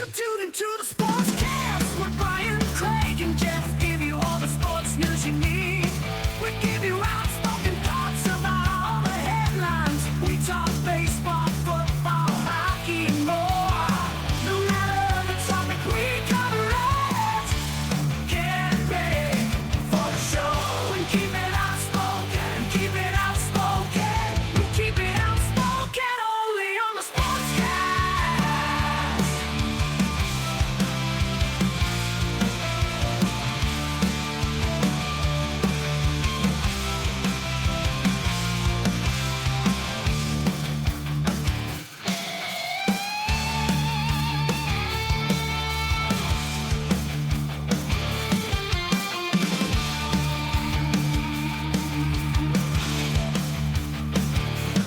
You tune into the Sportscast with Brian, Craig, and Jeff. Give you all the sports news you need. We give you outspoken thoughts about all the headlines. We talk baseball, football, hockey, and more. No matter the topic, we cover it. Get ready for the show and keep it outspoken. Keep it outspoken. We keep it outspoken only on the Sportscast.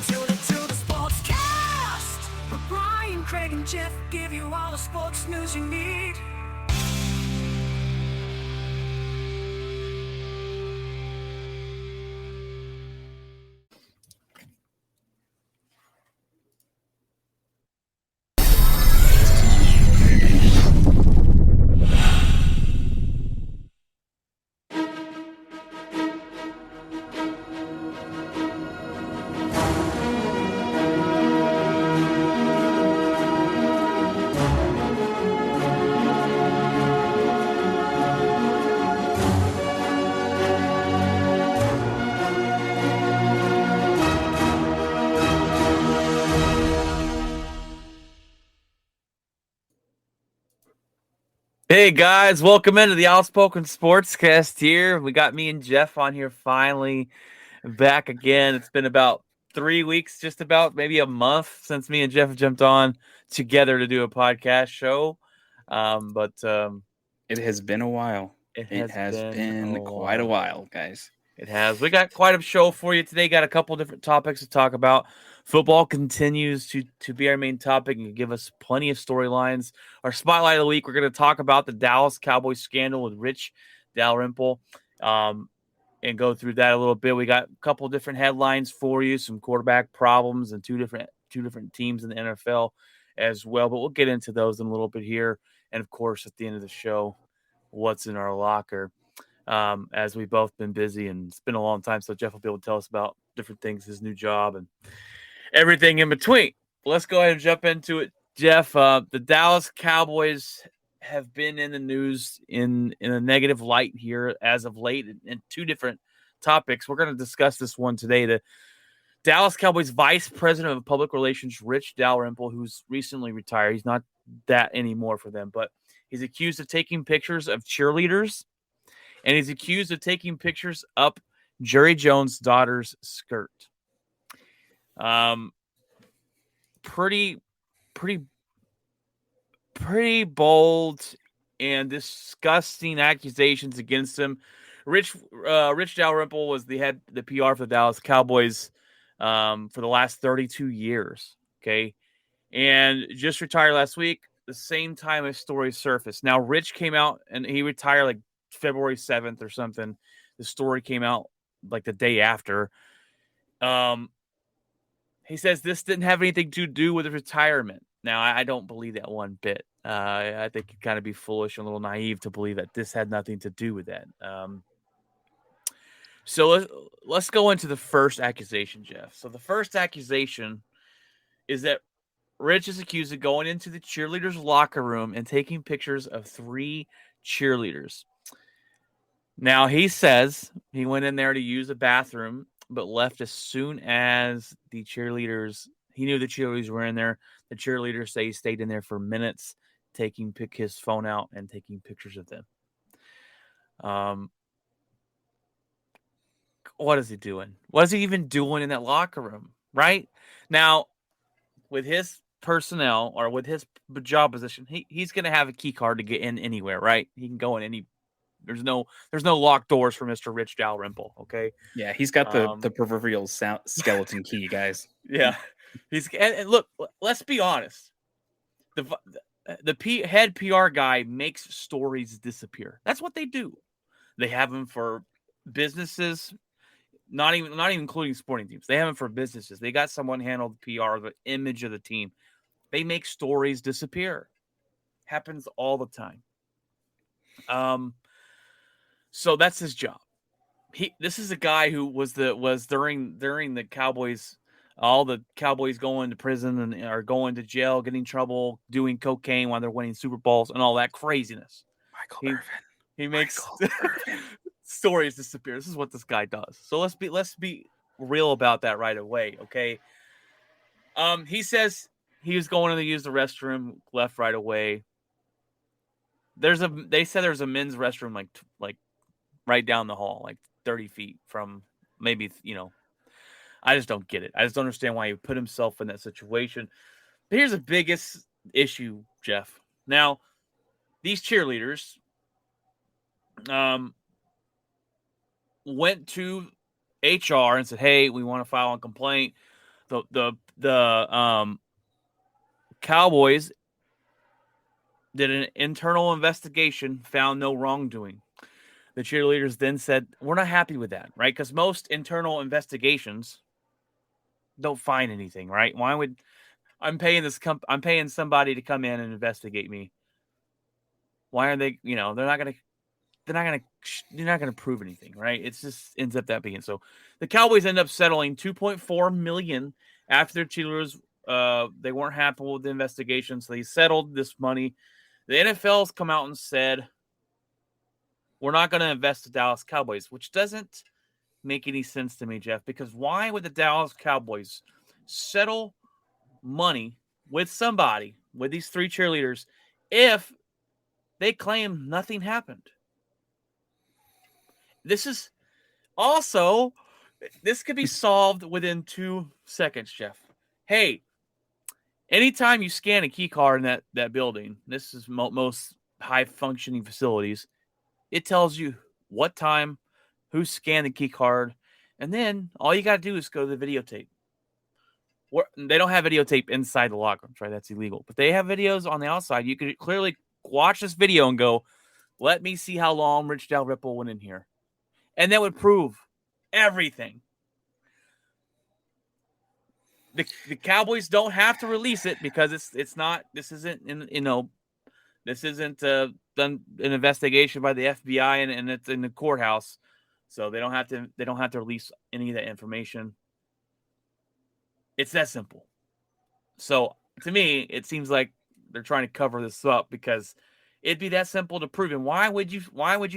Tune into the Sportscast. With Brian, Craig, and Jeff give you all the sports news you need. Hey guys, welcome into the Outspoken Sportscast here. We got me and Jeff on here finally back again. It's been about 3 weeks, just about maybe a month since me and Jeff have jumped on together to do a podcast show. But It has been a while. it It has been quite a while, guys. It has. We got quite a show for you today. Got a couple different topics to talk about. Football continues to be our main topic and give us plenty of storylines. Our spotlight of the week, we're going to talk about the Dallas Cowboys Scandal with Rich Dalrymple and go through that a little bit. We got a couple different headlines for you, some quarterback problems and two different teams in the NFL as well. But we'll get into those in a little bit here. And, of course, at the end of the show, what's in our locker. As we've both been busy and it's been a long time, so Jeff will be able to tell us about different things, his new job and everything in between. Let's go ahead and jump into it. Jeff, the Dallas Cowboys have been in the news in a negative light here as of late in two different topics. We're going to discuss this one today. The Dallas Cowboys Vice President of Public Relations, Rich Dalrymple, who's recently retired. He's not that anymore for them, but he's accused of taking pictures of cheerleaders. And he's accused of taking pictures up Jerry Jones' daughter's skirt. Pretty bold and disgusting accusations against him. Rich Dalrymple was the PR for the Dallas Cowboys for the last 32 years. Okay, and just retired last week. The same time as story surfaced. Now, Rich came out and he retired like February 7th or something. The story came out like the day after. He says this didn't have anything to do with his retirement. Now, I don't believe that one bit. I think you'd kind of be foolish and a little naive to believe that this had nothing to do with that. So let's go into the first accusation, Jeff. So the first accusation is that Rich is accused of going into the cheerleaders' locker room and taking pictures of 3 cheerleaders. Now, he says he went in there to use a bathroom, but left as soon as he knew the cheerleaders were in there. The cheerleaders say he stayed in there for minutes, his phone out and taking pictures of them. What is he doing? What is he even doing in that locker room, right? Now, with his personnel or with his job position, he's going to have a key card to get in anywhere, right? He can go in any. There's no locked doors for Mr. Rich Dalrymple, okay? Yeah, he's got the proverbial skeleton key, guys. Yeah. And look, let's be honest. The head PR guy makes stories disappear. That's what they do. They have them for businesses, not even including sporting teams. They have them for businesses. They got someone handle the PR, the image of the team. They make stories disappear. Happens all the time. So that's his job. This is a guy who was during the Cowboys, all the Cowboys going to prison and are going to jail, getting in trouble, doing cocaine while they're winning Super Bowls and all that craziness. He makes stories disappear. This is what this guy does. So let's be real about that right away, okay? He says he was going to use the restroom, left right away. They said there's a men's restroom like right down the hall, like 30 feet from maybe, I just don't get it. I just don't understand why he put himself in that situation. But here's the biggest issue, Jeff. Now, these cheerleaders went to HR and said, "Hey, we want to file a complaint." The Cowboys did an internal investigation, found no wrongdoing. The cheerleaders then said, "We're not happy with that," right? Because most internal investigations don't find anything, right? Why would I'm paying I'm paying somebody to come in and investigate me? Why are they? They're not gonna prove anything, right? It's just ends up that being so. The Cowboys end up settling $2.4 million after their cheerleaders they weren't happy with the investigation, so they settled this money. The NFL's come out and said, we're not going to invest the Dallas Cowboys, which doesn't make any sense to me, Jeff, because why would the Dallas Cowboys settle money with somebody, with these three cheerleaders, if they claim nothing happened? This could be solved within 2 seconds, Jeff. Hey, anytime you scan a key card in that building, this is most high-functioning facilities, it tells you what time, who scanned the key card, and then all you got to do is go to the videotape. They don't have videotape inside the locker rooms, right? That's illegal. But they have videos on the outside. You could clearly watch this video and go, let me see how long Rich Dalrymple went in here. And that would prove everything. The Cowboys don't have to release it because it's not. This isn't done an investigation by the FBI and it's in the courthouse, so they don't have to release any of that information. It's that simple. So to me, it seems like they're trying to cover this up because it'd be that simple to prove. And why would you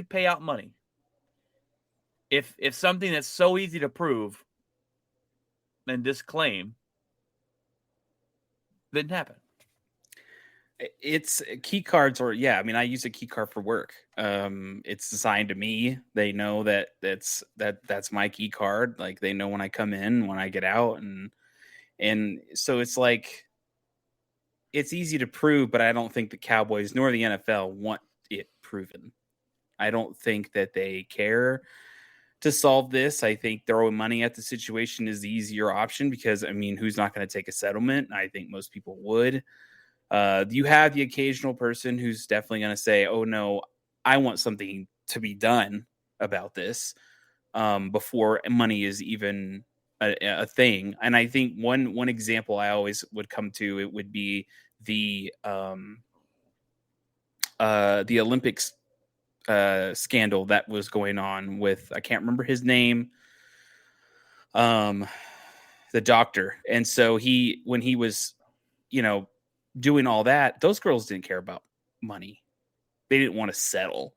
pay out money if something that's so easy to prove and disclaim didn't happen? It's key cards, or I use a key card for work. It's assigned to me. They know that's my key card. Like, they know when I come in, when I get out, and so it's like it's easy to prove, but I don't think the Cowboys nor the NFL want it proven. I don't think that they care to solve this. I think throwing money at the situation is the easier option because, who's not going to take a settlement? I think most people would. You have the occasional person who's definitely going to say, oh, no, I want something to be done about this before money is even a thing. And I think one example I always would come to, it would be the Olympics scandal that was going on with, I can't remember his name, the doctor. And so when he was, doing all that, those girls didn't care about money. They didn't want to settle.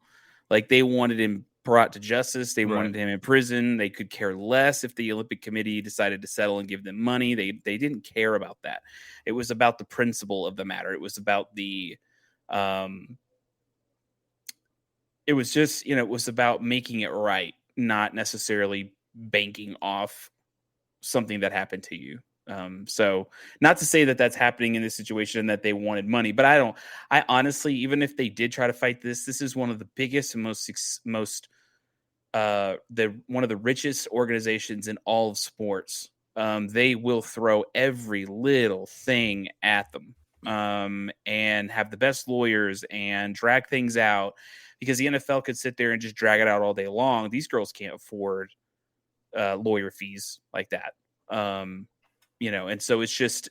Like, they wanted him brought to justice. They wanted him in prison. They could care less if the Olympic Committee decided to settle and give them money. They didn't care about that. It was about the principle of the matter. It was about it was just, it was about making it right, not necessarily banking off something that happened to you. So not to say that that's happening in this situation, that they wanted money, but I honestly, even if they did try to fight this is one of the biggest and one of the richest organizations in all of sports. They will throw every little thing at them, and have the best lawyers and drag things out, because the NFL could sit there and just drag it out all day long. These girls can't afford lawyer fees like that. And so it's just,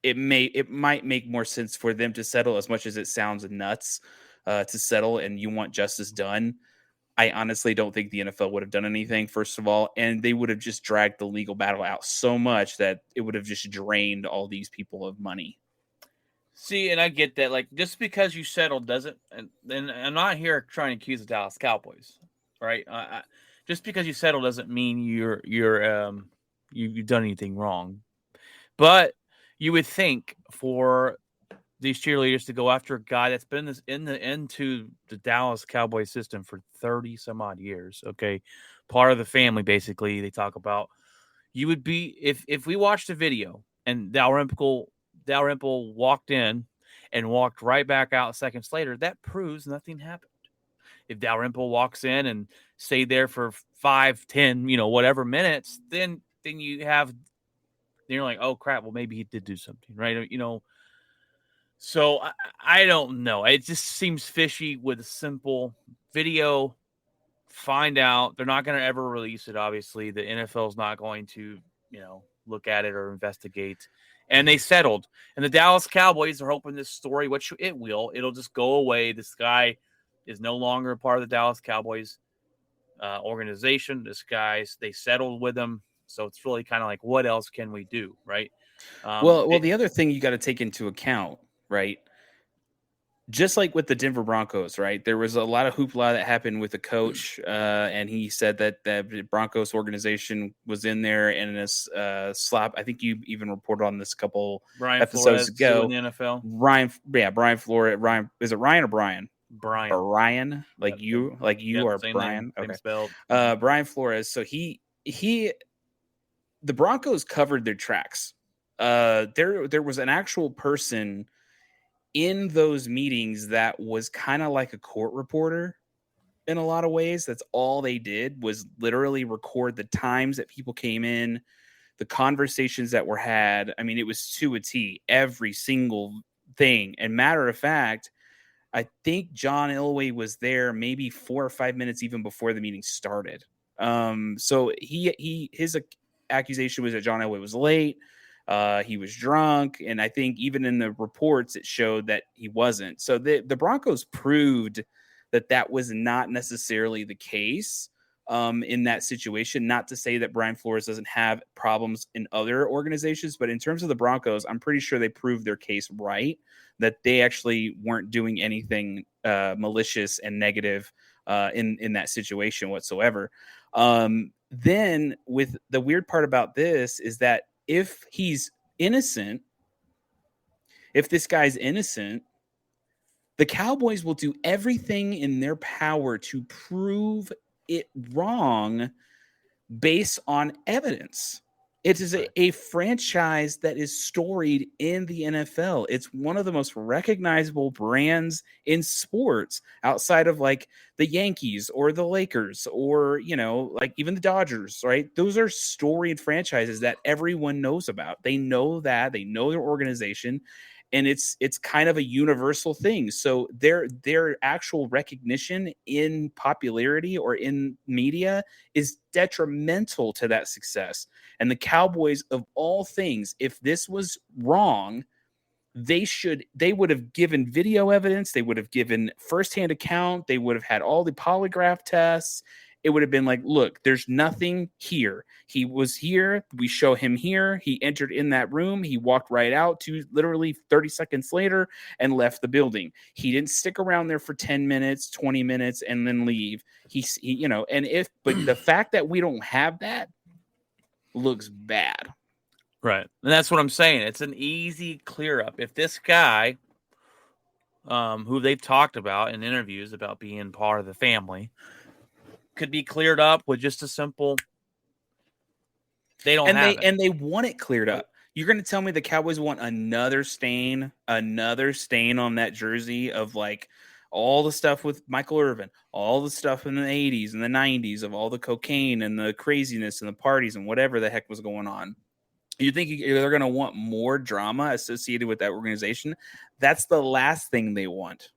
it might make more sense for them to settle, as much as it sounds nuts to settle and you want justice done. I honestly don't think the NFL would have done anything, first of all, and they would have just dragged the legal battle out so much that it would have just drained all these people of money. See, and I get that. Like, just because you settled doesn't, and I'm not here trying to accuse the Dallas Cowboys, right? Just because you settle doesn't mean you've done anything wrong. But you would think for these cheerleaders to go after a guy that's been into the Dallas Cowboys system for 30 some odd years. Okay. Part of the family, basically, they talk about. You would be, if we watched the video and Dalrymple walked in and walked right back out seconds later, that proves nothing happened. If Dalrymple walks in and stayed there for 5, 10, whatever minutes, then you're like, oh crap, well maybe he did do something, right? So I don't know. It just seems fishy with a simple video. Find out. They're not going to ever release it. Obviously, the NFL is not going to, look at it or investigate. And they settled. And the Dallas Cowboys are hoping this story, which it will, it'll just go away. This guy is no longer a part of the Dallas Cowboys organization. They settled with him. So it's really kind of like, what else can we do, right? The other thing you got to take into account, right? Just like with the Denver Broncos, right? There was a lot of hoopla that happened with the coach, and he said that the Broncos organization was in there in this slap. I think you even reported on this a couple episodes Flores ago. in the NFL. Brian Flores. Ryan, is it Ryan or Brian? Brian. Or Ryan, like you are Brian. Name, okay. Spelled. Brian Flores. So the Broncos covered their tracks. There was an actual person in those meetings that was kind of like a court reporter in a lot of ways. That's all they did, was literally record the times that people came in, the conversations that were had. I mean, it was to a T, every single thing. And matter of fact, I think John Elway was there maybe 4 or 5 minutes even before the meeting started. So his accusation was that John Elway was late. He was drunk, and I think even in the reports it showed that he wasn't. So the Broncos proved that was not necessarily the case in that situation. Not to say that Brian Flores doesn't have problems in other organizations, but in terms of the Broncos, I'm pretty sure they proved their case right, that they actually weren't doing anything malicious and negative in that situation whatsoever. Then with the weird part about this is that if he's innocent, if this guy's innocent, the Cowboys will do everything in their power to prove it wrong based on evidence. It is a franchise that is storied in the NFL. It's one of the most recognizable brands in sports outside of like the Yankees or the Lakers or, like even the Dodgers, right? Those are storied franchises that everyone knows about. They know that, they know their organization, and it's kind of a universal thing. So their actual recognition in popularity or in media is detrimental to that success. And the Cowboys, of all things, if this was wrong, they would have given video evidence. They would have given firsthand account. They would have had all the polygraph tests. It would have been like, look, there's nothing here. He was here. We show him here. He entered in that room. He walked right out to literally 30 seconds later and left the building. He didn't stick around there for 10 minutes, 20 minutes, and then leave. But the fact that we don't have that looks bad. Right. And that's what I'm saying. It's an easy clear up. If this guy, who they've talked about in interviews about being part of the family, could be cleared up with just a simple. They want it cleared up. You're going to tell me the Cowboys want another stain on that jersey of like all the stuff with Michael Irvin, all the stuff in the 80s and the 90s of all the cocaine and the craziness and the parties and whatever the heck was going on. You think they're going to want more drama associated with that organization? That's the last thing they want.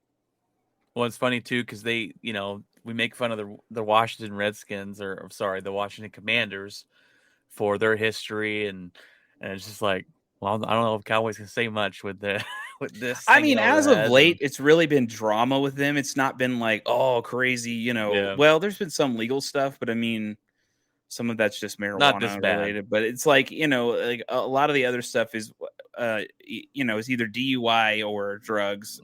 Well, it's funny too because they, we make fun of the Washington Redskins the Washington Commanders for their history, and it's just like, Well, I don't know if Cowboys can say much with the with this. I hanging mean, over as their of heads late, it's really been drama with them. It's not been like, oh, crazy, Yeah. Well, there's been some legal stuff, but I mean, some of that's just Not this marijuana bad. related. But it's like, like a lot of the other stuff is, is either DUI or drugs,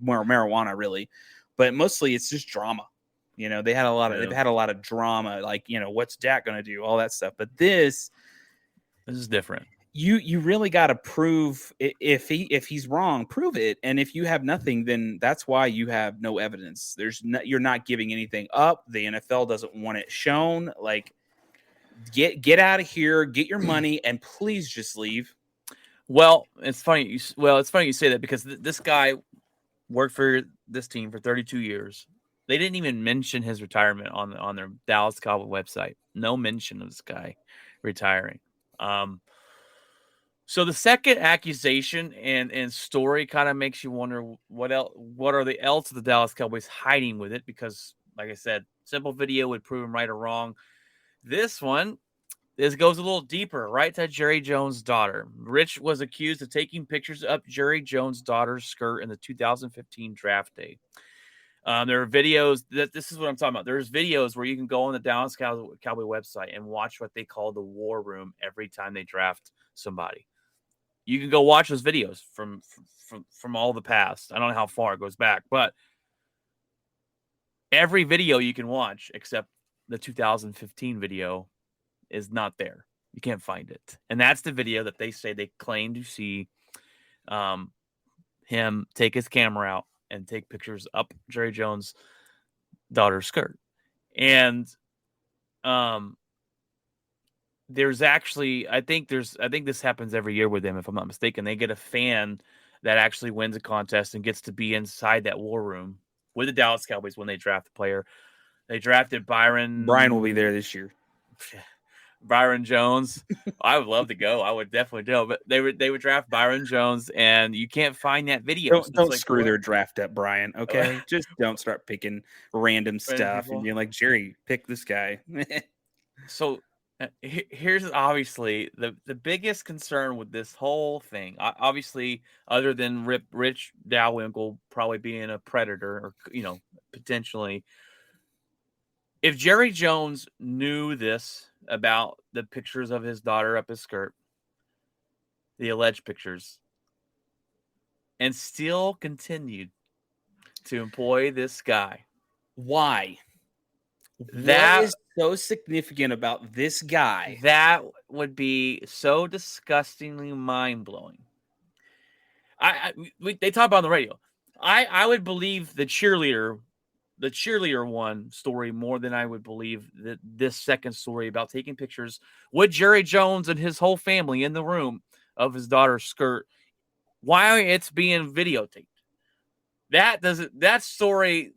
more marijuana, really. But mostly, it's just drama. They had a lot of Yeah. they've had a lot of drama, like what's Dak going to do, all that stuff. But this This is different. you really got to prove if he's wrong, prove it. And if you have nothing, then that's why you have no evidence. You're not giving anything up. The NFL doesn't want it shown. Like, get out of here, get your money, and please just leave. Well, it's funny. It's funny you say that because this guy worked for this team for 32 years. They didn't even mention his retirement on their Dallas Cowboys website. No mention of this guy retiring. So the second accusation and story kind of makes you wonder what are the else the Dallas Cowboys hiding with it? Because, like I said, simple video would prove him right or wrong. This goes a little deeper, right to Jerry Jones' daughter. Rich was accused of taking pictures up Jerry Jones' daughter's skirt in the 2015 draft day. There are videos this is what I'm talking about. There's videos where you can go on the Dallas Cowboy website and watch what they call the war room every time they draft somebody. You can go watch those videos from all the past. I don't know how far it goes back, but every video you can watch except the 2015 video is not there. You can't find it. And that's the video that they say they claim to see him take his camera out and take pictures up Jerry Jones' daughter's skirt. And there's actually, I think this happens every year with them, if I'm not mistaken. They get a fan that actually wins a contest and gets to be inside that war room with the Dallas Cowboys when they draft a player. They drafted Byron. Brian will be there this year. Byron Jones. I would love to go. I would definitely go. But they would draft Byron Jones, and you can't find that video. Don't screw their draft up, Brian. Okay, just don't start picking random stuff people. and being like, Jerry, pick this guy. So here's obviously the biggest concern with this whole thing. Obviously, other than Rich Dalrymple probably being a predator, or potentially. If Jerry Jones knew this about the pictures of his daughter up his skirt, the alleged pictures, and still continued to employ this guy, why? That what is so significant about this guy? That would be so disgustingly mind-blowing. They talk about on the radio. I would believe the cheerleader one story more than I would believe that this second story about taking pictures with Jerry Jones and his whole family in the room of his daughter's skirt. Why it's being videotaped. That story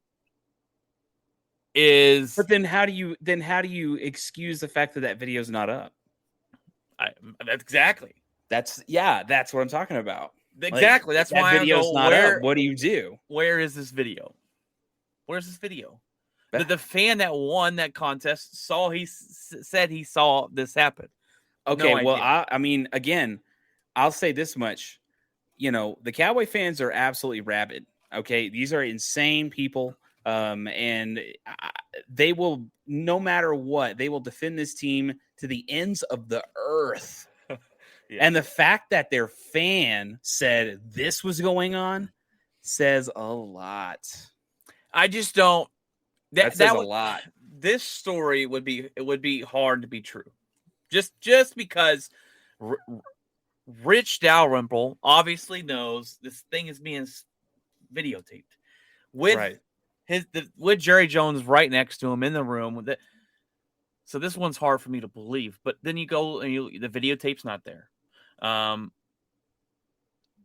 is. But then how do you excuse the fact that video is not up? Exactly. That's what I'm talking about. Exactly. That's why video's not up. What do you do? Where is this video? Where's this video? The fan that won that contest said he saw this happen. Okay, No well, idea. I mean, again, I'll say this much. The Cowboy fans are absolutely rabid. Okay, these are insane people, and they will, no matter what, they will defend this team to the ends of the earth. Yeah. And the fact that their fan said this was going on says a lot. I just don't. That says a lot. This story would be hard to be true, just because Rich Dalrymple obviously knows this thing is being videotaped with Jerry Jones right next to him in the room. So this one's hard for me to believe. But then you go and the videotape's not there.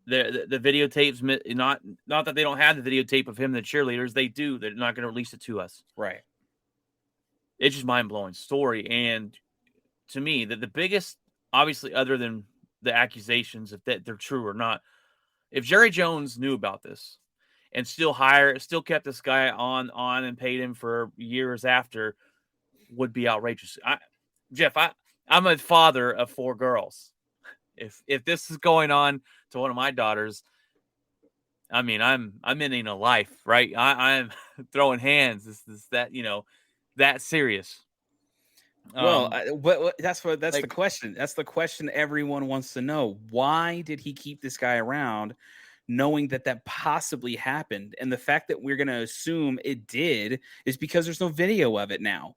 The videotapes, not that they don't have the videotape of him, the cheerleaders, they do. They're not going to release it to us. Right. It's just mind-blowing story. And to me, the biggest, obviously, other than the accusations, if they're true or not, if Jerry Jones knew about this and still kept this guy on and paid him for years after, would be outrageous. Jeff, I'm a father of 4 girls. If this is going on to one of my daughters, I mean, I'm ending a life, right? I'm throwing hands. This that that serious. Well, that's the Like, question. That's the question everyone wants to know. Why did he keep this guy around, knowing that possibly happened? And the fact that we're going to assume it did is because there's no video of it now.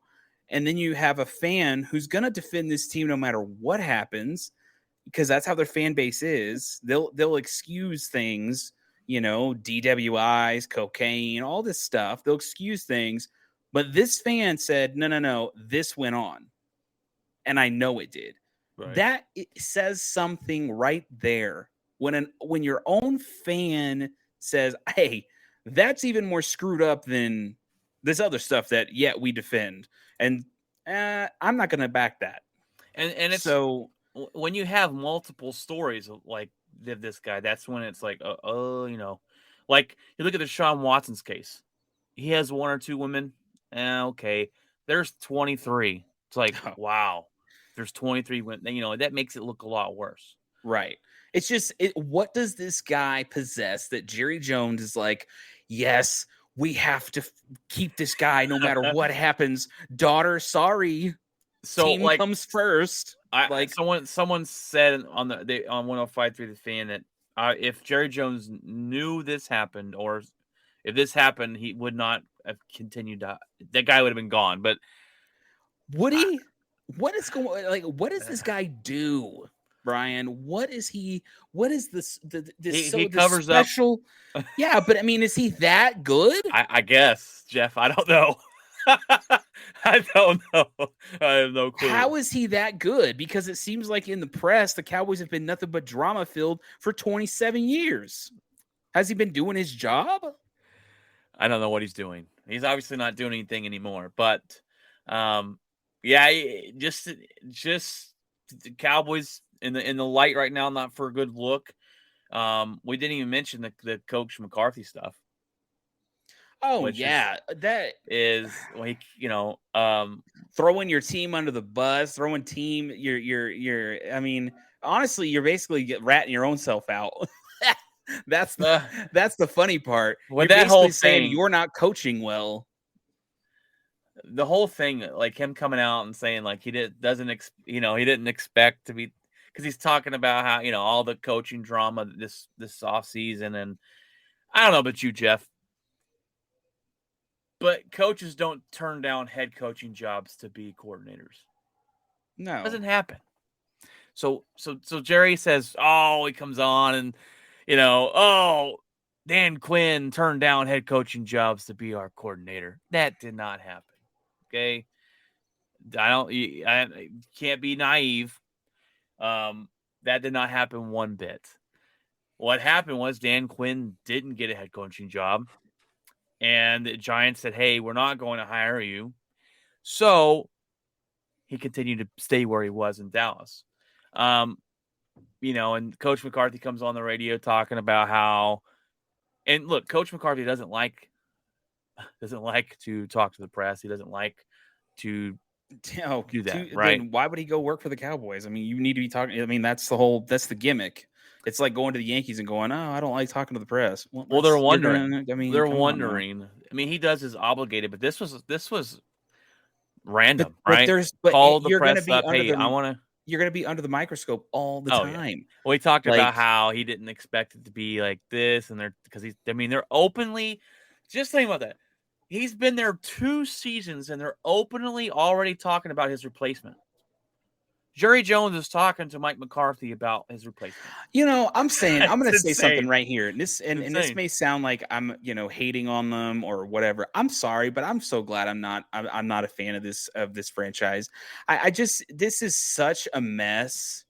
And then you have a fan who's going to defend this team no matter what happens, because that's how their fan base is. They'll excuse things, DWIs, cocaine, all this stuff. They'll excuse things. But this fan said, no, this went on. And I know it did. right. That it says something right there. When your own fan says, hey, that's even more screwed up than this other stuff that, we defend. And I'm not going to back that. And it's so when you have multiple stories of like this guy, that's when it's like, like you look at the Deshaun Watson's case. He has one or two women. Okay, there's 23. It's like, wow, there's 23 women. That makes it look a lot worse. Right. It's just, what does this guy possess that Jerry Jones is like, yes, we have to keep this guy no matter what happens. Daughter, sorry. So team comes first. Someone said on 105.3 The Fan that if Jerry Jones knew this happened, or if this happened, he would not have continued to. That guy would have been gone. But would he? What is going? Like, what does this guy do, Brian? What is he? What is this? He covers special, up. Yeah, but I mean, is he that good? I guess, Jeff. I don't know. I don't know. I have no clue. How is he that good? Because it seems like in the press, the Cowboys have been nothing but drama filled for 27 years. Has he been doing his job? I don't know what he's doing. He's obviously not doing anything anymore. But, just the Cowboys in the light right now, not for a good look. We didn't even mention the Coach McCarthy stuff. Oh yeah, that is throwing your team under the bus, throwing team. I mean, honestly, you're basically ratting your own self out. That's the funny part. With you're that whole saying thing, you're not coaching well. The whole thing, like him coming out and saying like he didn't expect to be, because he's talking about how all the coaching drama this off season, and I don't know about you, Jeff. But coaches don't turn down head coaching jobs to be coordinators. No, it doesn't happen. So Jerry says, he comes on and, Dan Quinn turned down head coaching jobs to be our coordinator. That did not happen. Okay, I can't be naive. That did not happen one bit. What happened was Dan Quinn didn't get a head coaching job. And the Giants said, hey, we're not going to hire you. So he continued to stay where he was in Dallas. And Coach McCarthy comes on the radio talking about how, and look, Coach McCarthy doesn't like to talk to the press. He doesn't like to do that, right? Then why would he go work for the Cowboys? I mean, you need to be talking. I mean, that's the gimmick. It's like going to the Yankees and going, I don't like talking to the press. Well, they're wondering. They're wondering. I mean, he does his obligated, but this was random, right? Call the press up. Hey, I want to. You're going to be under the microscope all the time. Yeah. Well, he talked about how he didn't expect it to be like this, and they're openly. Just think about that. He's been there 2 seasons, and they're openly already talking about his replacement. Jerry Jones is talking to Mike McCarthy about his replacement. I'm saying, I'm going to say something right here. And this may sound like I'm, hating on them or whatever. I'm sorry, but I'm so glad I'm not a fan of this franchise. This is such a mess.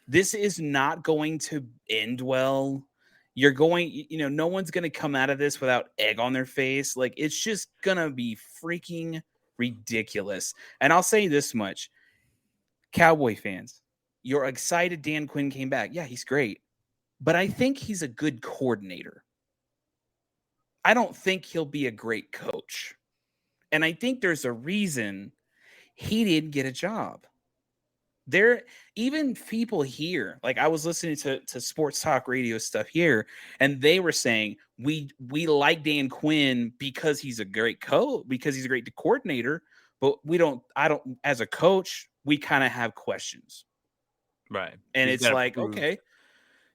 This is not going to end well. You're going, no one's going to come out of this without egg on their face. Like, it's just going to be freaking ridiculous. And I'll say this much. Cowboy fans, you're excited Dan Quinn came back. Yeah, he's great. But I think he's a good coordinator. I don't think he'll be a great coach. And I think there's a reason he didn't get a job. There, even people here, like I was listening to sports talk radio stuff here, and they were saying we like Dan Quinn because he's a great coach, because he's a great coordinator, but I don't as a coach, we kind of have questions. Right. And it's like, okay,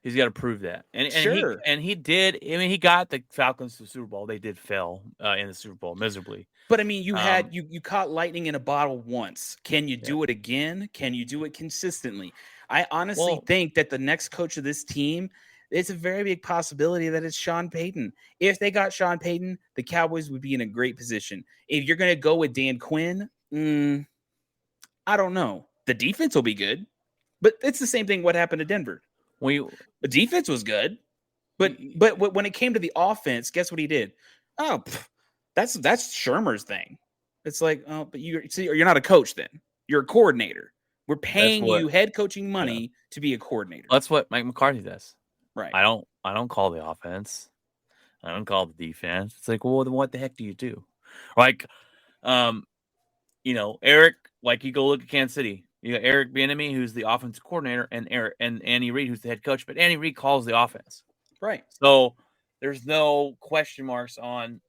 he's got to prove that. sure. He did. I mean, he got the Falcons to the Super Bowl. They did fail in the Super Bowl miserably. But I mean, you caught lightning in a bottle once. Can you do it again? Can you do it consistently? I honestly think that the next coach of this team, it's a very big possibility that it's Sean Payton. If they got Sean Payton, the Cowboys would be in a great position. If you're going to go with Dan Quinn, I don't know. The defense will be good, but it's the same thing. What happened to Denver? The defense was good, but when it came to the offense, guess what he did? Oh. That's Shermer's thing. It's like, oh, but you're not a coach then. You're a coordinator. We're paying you head coaching money to be a coordinator. That's what Mike McCarthy does. Right. I don't call the offense. I don't call the defense. It's like, well, then what the heck do you do? Like, Eric, like you go look at Kansas City. You got Eric Bienemy, who's the offensive coordinator, and Andy Reid, who's the head coach. But Andy Reid calls the offense. Right. So there's no question marks on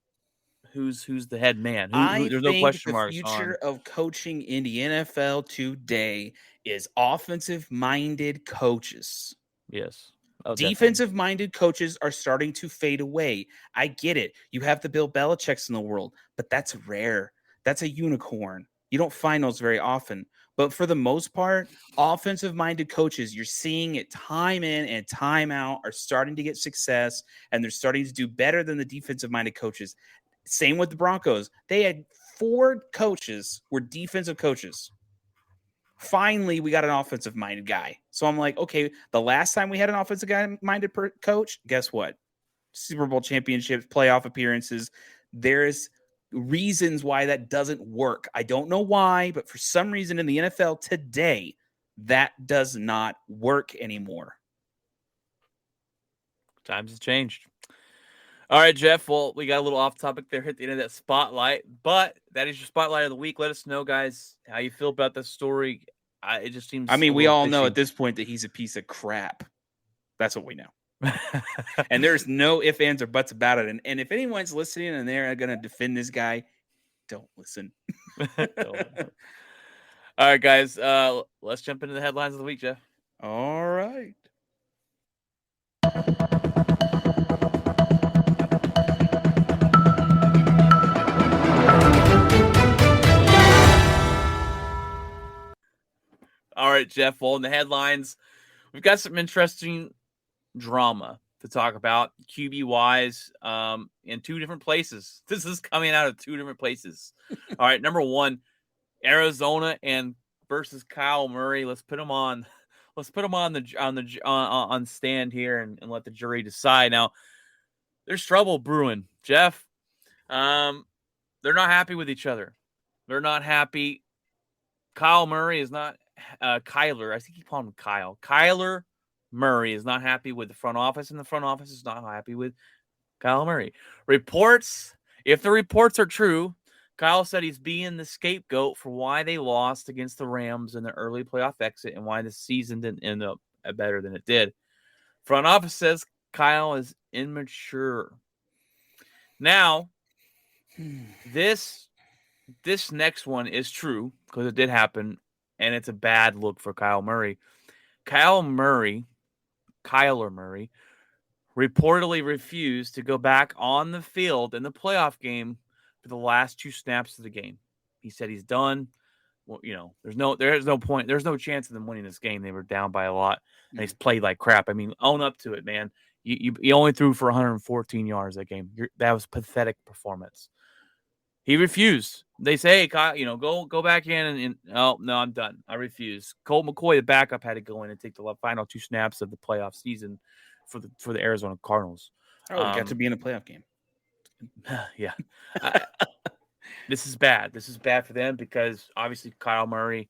who's the head man. There's no question marks. The future of coaching in the NFL today is offensive-minded coaches. Yes. Defensive-minded coaches are starting to fade away. I get it. You have the Bill Belichick's in the world, but that's rare. That's a unicorn. You don't find those very often. But for the most part, offensive-minded coaches, you're seeing it time in and time out, are starting to get success, and they're starting to do better than the defensive-minded coaches. Same with the Broncos. They had 4 coaches were defensive coaches. Finally, we got an offensive-minded guy. So I'm like, okay, the last time we had an offensive-minded coach, guess what? Super Bowl championships, playoff appearances. There's reasons why that doesn't work. I don't know why, but for some reason in the NFL today, that does not work anymore. Times have changed. All right, Jeff. Well, we got a little off topic there at the end of that spotlight, but that is your spotlight of the week. Let us know, guys, how you feel about this story. It just seems. I mean, we all know at this point that he's a piece of crap. That's what we know. And there's no ifs, ands, or buts about it. And if anyone's listening and they're going to defend this guy, don't listen. All right, guys. Let's jump into the headlines of the week, Jeff. All right. All right, Jeff. Well, in the headlines, we've got some interesting drama to talk about, QB-wise, in 2 different places. This is coming out of 2 different places. All right, number 1, Arizona versus Kyle Murray. Let's put them on. Let's put them on stand here and let the jury decide. Now, there's trouble brewing, Jeff. They're not happy with each other. They're not happy. Kyle Murray is not. Kyler, I think you call him Kyle. Kyler Murray is not happy with the front office, and the front office is not happy with Kyle Murray. If the reports are true, Kyle said he's being the scapegoat for why they lost against the Rams in the early playoff exit and why the season didn't end up better than it did. Front office says Kyle is immature. Now, this next one is true because it did happen. And it's a bad look for Kyle Murray. Kyler Murray reportedly refused to go back on the field in the playoff game for the last 2 snaps of the game. He said he's done. Well, there's no point. There's no chance of them winning this game. They were down by a lot, and he's played like crap. I mean, own up to it, man. You only threw for 114 yards that game. That was pathetic performance. He refused. They say, hey, Kyle, go back in and oh no, I'm done. I refuse. Colt McCoy, the backup, had to go in and take the final 2 snaps of the playoff season for the Arizona Cardinals. Oh, got to be in a playoff game. Yeah. This is bad. This is bad for them because obviously Kyler Murray,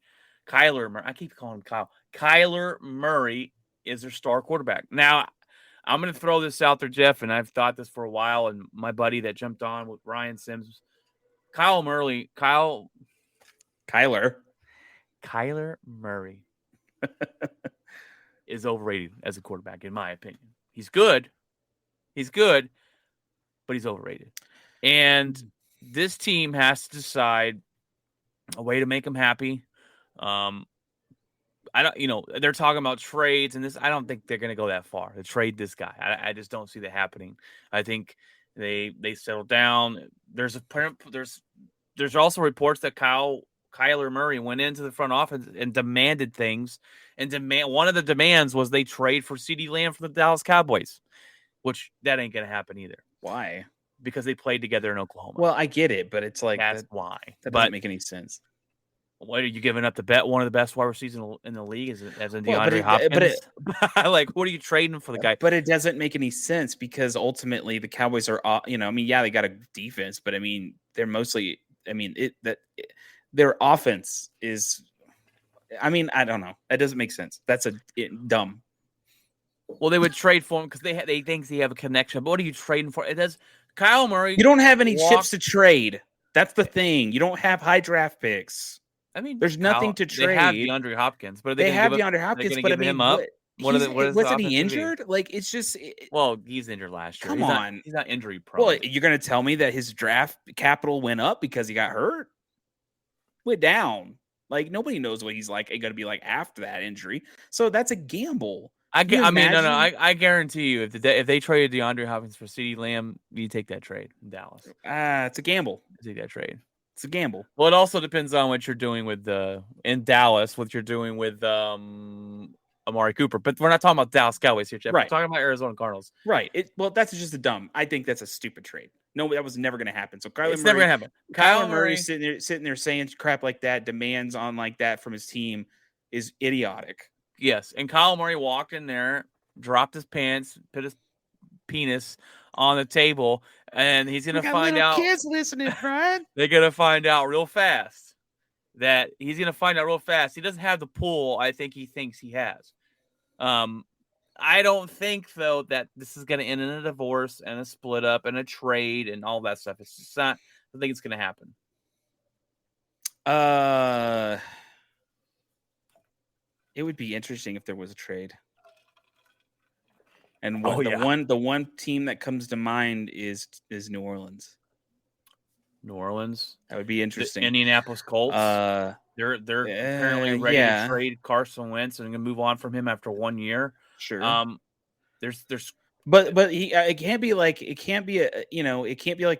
I keep calling him Kyle. Kyler Murray is their star quarterback. Now, I'm going to throw this out there, Jeff, and I've thought this for a while, and my buddy that jumped on with Ryan Sims, Kyler Murray is overrated as a quarterback, in my opinion. He's good. He's good, but he's overrated. And this team has to decide a way to make him happy. I don't, they're talking about trades and this. I don't think they're going to go that far to trade this guy. I just don't see that happening. I think they settle down. There's also reports that Kyler Murray went into the front office and demanded things. And one of the demands was they trade for CeeDee Lamb from the Dallas Cowboys, which that ain't going to happen either. Why? Because they played together in Oklahoma. Well, I get it, but it's like that's why. That doesn't make any sense. What are you giving up one of the best wide receivers in the league as in DeAndre Hopkins? Like, what are you trading for the guy? But it doesn't make any sense because ultimately the Cowboys are, they got a defense, but I mean, they're mostly, their offense is, I don't know. That doesn't make sense. That's dumb. Well, they would trade for him because they think they have a connection. But what are you trading for? It does. Kyle Murray. You don't have any chips to trade. That's the thing. You don't have high draft picks. There's nothing to trade. They have DeAndre Hopkins, but they have DeAndre Hopkins, but him up. Wasn't he injured? Like, it's just. Well, he's injured last year. He's not injury prone. Well, you're going to tell me that his draft capital went up because he got hurt? Went down. Like, nobody knows what he's like. Going to be like after that injury. So that's a gamble. I guarantee you, if they traded DeAndre Hopkins for CeeDee Lamb, you take that trade in Dallas. It's a gamble. Take that trade. It's a gamble. Well, it also depends on what you're doing in Dallas, what you're doing with Amari Cooper. But we're not talking about Dallas Cowboys here, Jeff. Right. We're talking about Arizona Cardinals. Right. That's just a dumb. I think that's a stupid trade. No, that was never going to happen. So It's never going to happen. Kyler Murray sitting there saying crap like that, demands on like that from his team is idiotic. Yes, and Kyle Murray walked in there, dropped his pants, put his penis on the table, and he's going to find out. Kids listening, Brian. They're going to find out real fast that he's going to find out real fast. He doesn't have the pull I think he thinks he has. I don't think, though, that this is going to end in a divorce and a split up and a trade and all that stuff. It's just not. I think it's going to happen. It would be interesting if there was a trade. And the one team that comes to mind is New Orleans. New Orleans. That would be interesting. The Indianapolis Colts. They're apparently ready to trade Carson Wentz and move on from him after 1 year. Sure. But it can't be like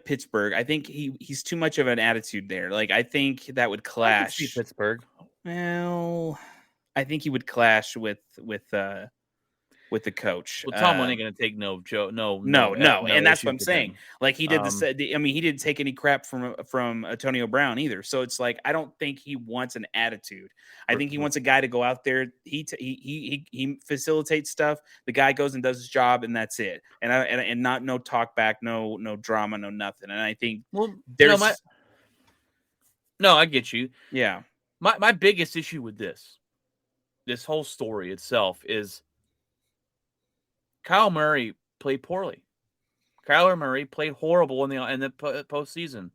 Pittsburgh. I think he's too much of an attitude there. Like, I think that would clash. I can see Pittsburgh. Well, I think he would clash with the coach. Well, Tomlin ain't going to take no, and that's what I'm saying. Like, he did he didn't take any crap from Antonio Brown either. So it's like, I don't think he wants an attitude. I think he wants a guy to go out there. He facilitates stuff. The guy goes and does his job, and that's it. And not no talk back, no drama, no nothing. And I think there's I get you. Yeah. My biggest issue with this whole story itself is Kyle Murray played poorly. Kyler Murray played horrible in the postseason.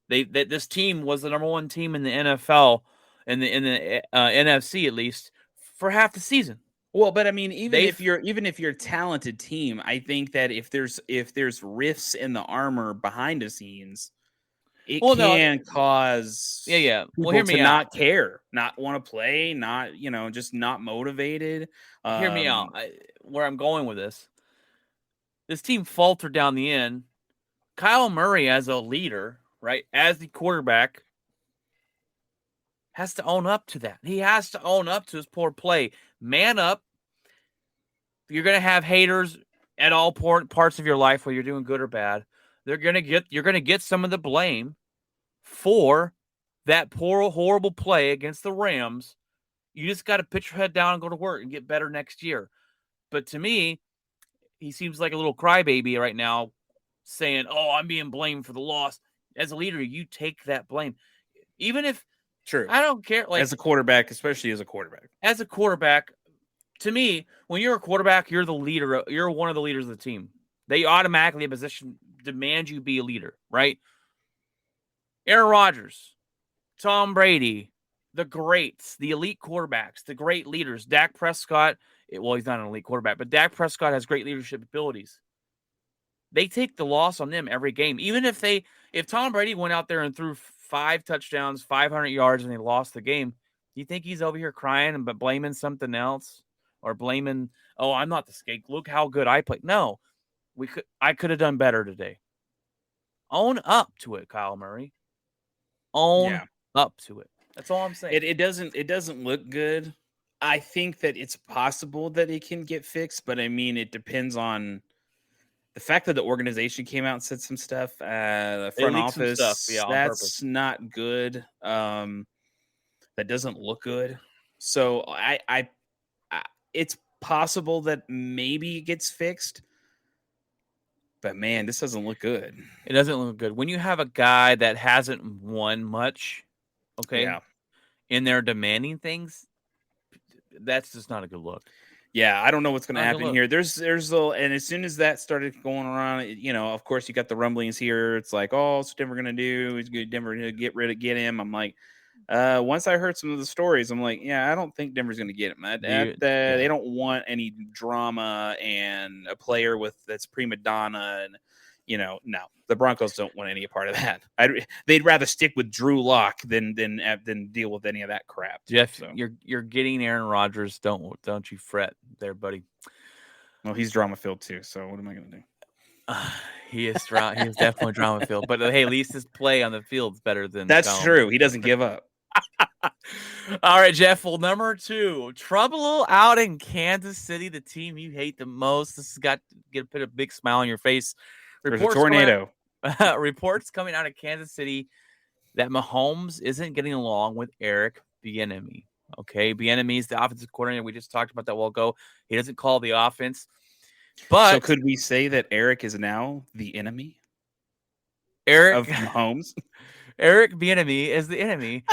This team was the number one team in the NFL in the NFC at least for half the season. Well, but I mean, even if you're a talented team, I think that if there's rifts in the armor behind the scenes, it can cause people to not care, not want to play, not just not motivated. Hear me out. Where I'm going with this team faltered down the end. Kyle Murray, as a leader, right, as the quarterback, has to own up to that. He has to own up to his poor play. Man up. You're going to have haters at all parts of your life, whether you're doing good or bad. You're going to get some of the blame for that poor, horrible play against the Rams. You just got to put your head down and go to work and get better next year. But to me, he seems like a little crybaby right now, saying, "Oh, I'm being blamed for the loss." As a leader, you take that blame, even if true. I don't care. Like, as a quarterback, especially as a quarterback. As a quarterback, to me, when you're a quarterback, you're the leader. You're one of the leaders of the team. They automatically, in position, demand you be a leader, right? Aaron Rodgers, Tom Brady, the greats, the elite quarterbacks, the great leaders. Dak Prescott, well, he's not an elite quarterback, but Dak Prescott has great leadership abilities. They take the loss on them every game. Even if Tom Brady went out there and threw 5 touchdowns, 500 yards, and they lost the game, do you think he's over here crying but blaming something else? Or blaming, oh, I'm not the scapegoat. Look how good I played. No, I could have done better today. Own up to it, Kyle Murray. Own up to it. That's all I'm saying. It doesn't look good. I think that it's possible that it can get fixed, but I mean, it depends on the fact that the organization came out and said some stuff. The front office, stuff, on that's purpose. not good. That doesn't look good. So I it's possible that maybe it gets fixed. But man, this doesn't look good. It doesn't look good. When you have a guy that hasn't won much, okay, and they're demanding things, that's just not a good look. Yeah, I don't know what's going to happen here. There's and as soon as that started going around, of course you got the rumblings here. It's like, oh, what's Denver going to do? Is Denver going to get him? I'm like, once I heard some of the stories, I'm like, yeah, I don't think Denver's going to get him. They don't want any drama and a player that's prima donna and. No, the Broncos don't want any part of that. They'd rather stick with Drew Lock than deal with any of that crap. Jeff, so. You're getting Aaron Rodgers. Don't you fret there, buddy. Well, he's drama filled too. So what am I going to do? He is definitely drama filled. But hey, at least his play on the field is better than. That's true. He doesn't give up. All right, Jeff. Well, number 2, trouble out in Kansas City, the team you hate the most. This has got to put a big smile on your face. There's a tornado. Reports coming out of Kansas City that Mahomes isn't getting along with Eric Bienemy. Okay, Bienemy is the offensive coordinator. We just talked about that a while ago. He doesn't call the offense. But so could we say that Eric is now the enemy? Of Mahomes? Eric Bienemy is the enemy.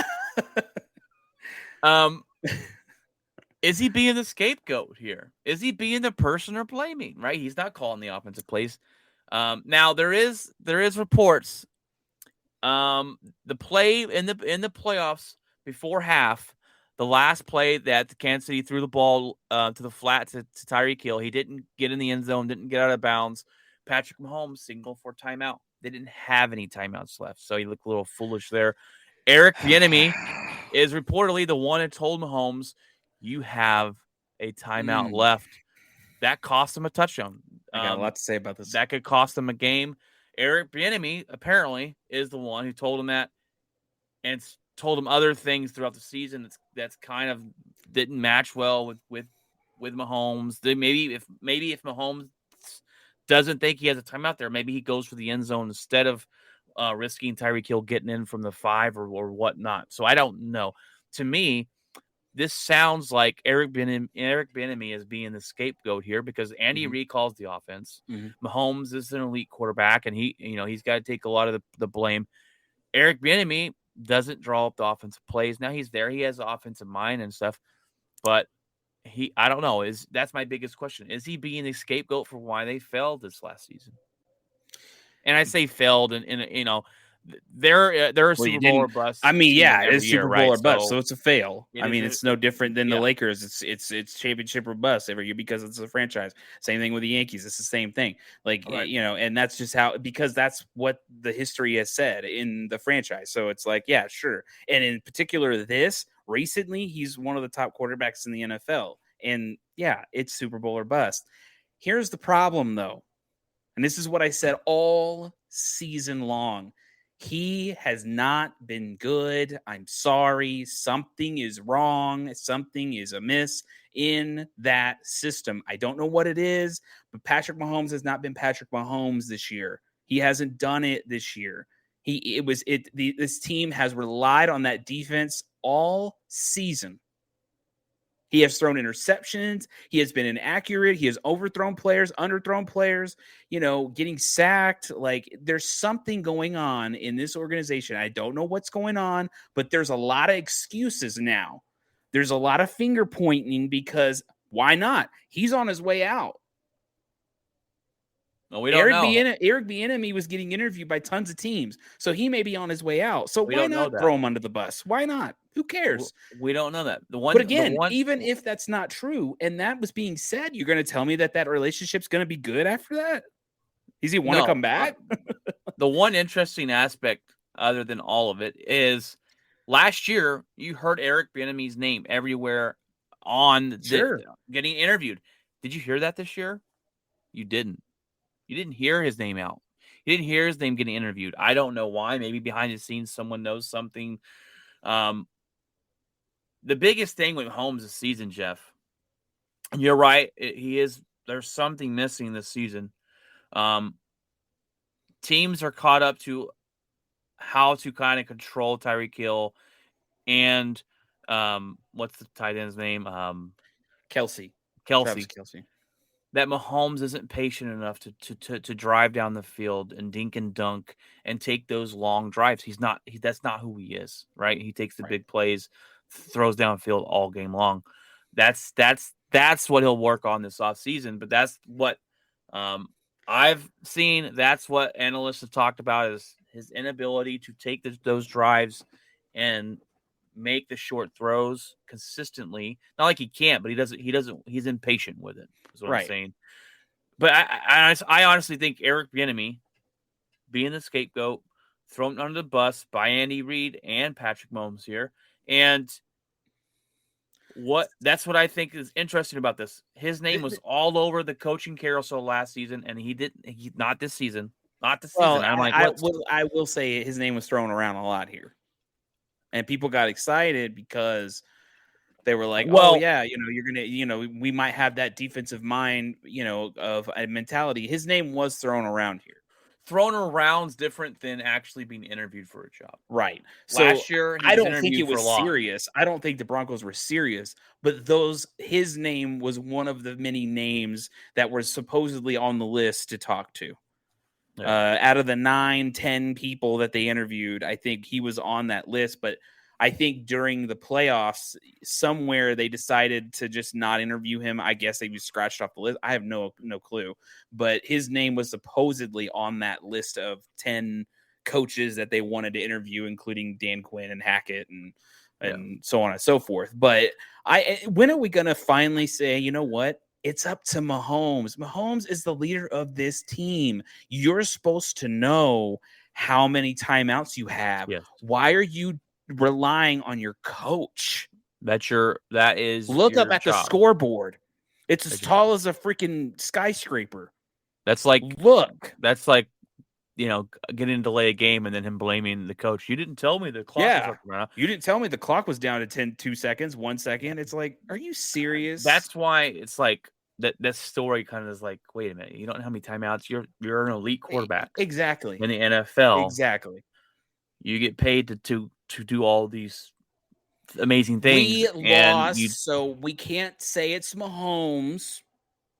Is he being the scapegoat here? Is he being the person they're blaming? Right? He's not calling the offensive plays. Now there is reports. The play in the playoffs before half, the last play that Kansas City threw the ball to the flat to Tyreek Hill, he didn't get in the end zone, didn't get out of bounds. Patrick Mahomes signaled for timeout. They didn't have any timeouts left, so he looked a little foolish there. Eric Bienemy is reportedly the one that told Mahomes, "You have a timeout left." That cost him a touchdown. I got a lot to say about this. That could cost him a game. Eric Bienemy apparently is the one who told him that, and told him other things throughout the season that's kind of didn't match well with Mahomes. Maybe if Mahomes doesn't think he has a timeout there, maybe he goes for the end zone instead of risking Tyreek Hill getting in from the 5 or whatnot. So I don't know. To me, this sounds like Eric Bienemy is being the scapegoat here because Andy Reid calls the offense. Mahomes is an elite quarterback, and he's got to take a lot of the blame. Eric Bienemy doesn't draw up the offensive plays. Now he's there; he has the offensive mind and stuff, but I don't know. That's my biggest question? Is he being the scapegoat for why they failed this last season? And I say failed, and they're a Super Bowl or bust. I mean, yeah, it's year, Super Bowl right? or bust, so it's a fail. I mean, is it's no different than the Lakers. It's championship or bust every year because it's a franchise. Same thing with the Yankees. It's the same thing. Like and that's just because that's what the history has said in the franchise. So it's like, yeah, sure. And in particular, recently, he's one of the top quarterbacks in the NFL. And yeah, it's Super Bowl or bust. Here's the problem, though. And this is what I said all season long. He has not been good. I'm sorry. Something is wrong. Something is amiss in that system. I don't know what it is, but Patrick Mahomes has not been Patrick Mahomes this year. He hasn't done it this year. This team has relied on that defense all season. He has thrown interceptions. He has been inaccurate. He has overthrown players, underthrown players, getting sacked. Like, there's something going on in this organization. I don't know what's going on, but there's a lot of excuses now. There's a lot of finger pointing because why not? He's on his way out. Well, we don't know. Eric Bienemy was getting interviewed by tons of teams, so he may be on his way out. So We why don't know not that. throw him under the bus? Why not? Who cares? We don't know that. But again, even if that's not true, and that was being said, you're going to tell me that relationship's going to be good after that? Does he want to come back? The one interesting aspect, other than all of it, is last year you heard Eric Bienemy's name everywhere getting interviewed. Did you hear that this year? You didn't. You didn't hear his name out. You didn't hear his name getting interviewed. I don't know why. Maybe behind the scenes someone knows something. The biggest thing with Mahomes this season, Jeff, and you're right, there's something missing this season. Teams are caught up to how to kind of control Tyreek Hill and what's the tight end's name? Kelsey. Travis Kelce. That Mahomes isn't patient enough to drive down the field and dink and dunk and take those long drives. That's not who he is, right? He takes the big plays, throws downfield all game long. That's what he'll work on this offseason, but that's what I've seen. That's what analysts have talked about, is his inability to take those drives and make the short throws consistently. Not like he can't, but he doesn't. He's impatient with it. Is what I'm saying. But I honestly think Eric Bienemy, being the scapegoat, thrown under the bus by Andy Reid and Patrick Mahomes here, and that's what I think is interesting about this. His name was all over the coaching carousel last season, and he not this season. Not this season. I'm like, I will say his name was thrown around a lot here. And people got excited because they were like, "Oh yeah, you're gonna, we might have that defensive mind, of a mentality." His name was thrown around here. Thrown around's different than actually being interviewed for a job, right? So last year, I don't think it was serious. I don't think the Broncos were serious, but his name was one of the many names that were supposedly on the list to talk to. Out of the 9-10 people that they interviewed, I think he was on that list. But I think during the playoffs, somewhere they decided to just not interview him. I guess they was scratched off the list. I have no clue. But his name was supposedly on that list of 10 coaches that they wanted to interview, including Dan Quinn and Hackett and so on and so forth. But when are we going to finally say, you know what? It's up to Mahomes. Mahomes is the leader of this team. You're supposed to know how many timeouts you have. Yes. Why are you relying on your coach? Look up at the scoreboard. It's as tall as a freaking skyscraper. That's like getting to delay a game and then him blaming the coach. You didn't tell me the clock was up around. You didn't tell me the clock was down to 2 seconds, 1 second. It's like, are you serious? That's why it's like that story kind of is like, wait a minute, you don't know how many timeouts. You're an elite quarterback. Exactly. In the NFL. Exactly. You get paid to do all these amazing things. We lost, so we can't say it's Mahomes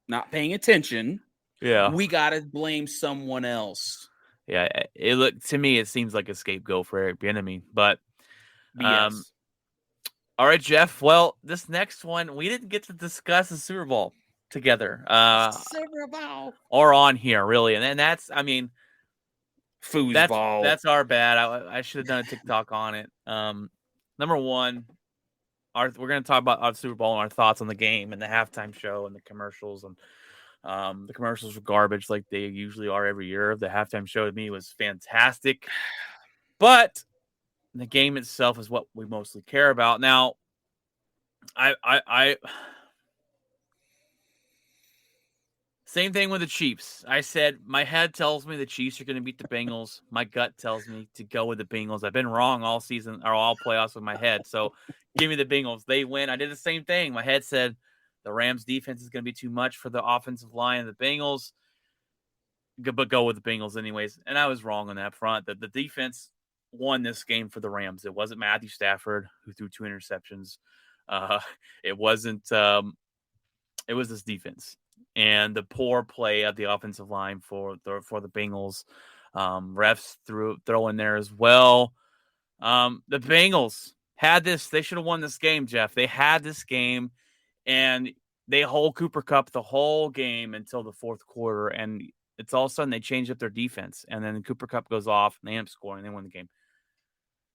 not paying attention. Yeah. We got to blame someone else. Yeah, to me, it seems like a scapegoat for Eric Bienemy. But, all right, Jeff. Well, this next one, we didn't get to discuss the Super Bowl together. Super Bowl. Or on here, really. And that's, foosball. That's our bad. I should have done a TikTok on it. Number one, we're going to talk about our Super Bowl and our thoughts on the game and the halftime show and the commercials. And the commercials were garbage like they usually are every year. The halftime show to me was fantastic. But the game itself is what we mostly care about. Now, I same thing with the Chiefs. I said my head tells me the Chiefs are going to beat the Bengals. My gut tells me to go with the Bengals. I've been wrong all season or all playoffs with my head. So give me the Bengals. They win. I did the same thing. My head said the Rams defense is going to be too much for the offensive line of the Bengals. But go with the Bengals anyways. And I was wrong on that front. The defense won this game for the Rams. It wasn't Matthew Stafford who threw 2 interceptions. It wasn't. It was this defense and the poor play of the offensive line for the Bengals. Refs throw in there as well. The Bengals had this. They should have won this game, Jeff. They had this game, and they hold Cooper Kupp the whole game until the fourth quarter. And it's all of a sudden they change up their defense, and then Cooper Kupp goes off, and they end up scoring, and they win the game.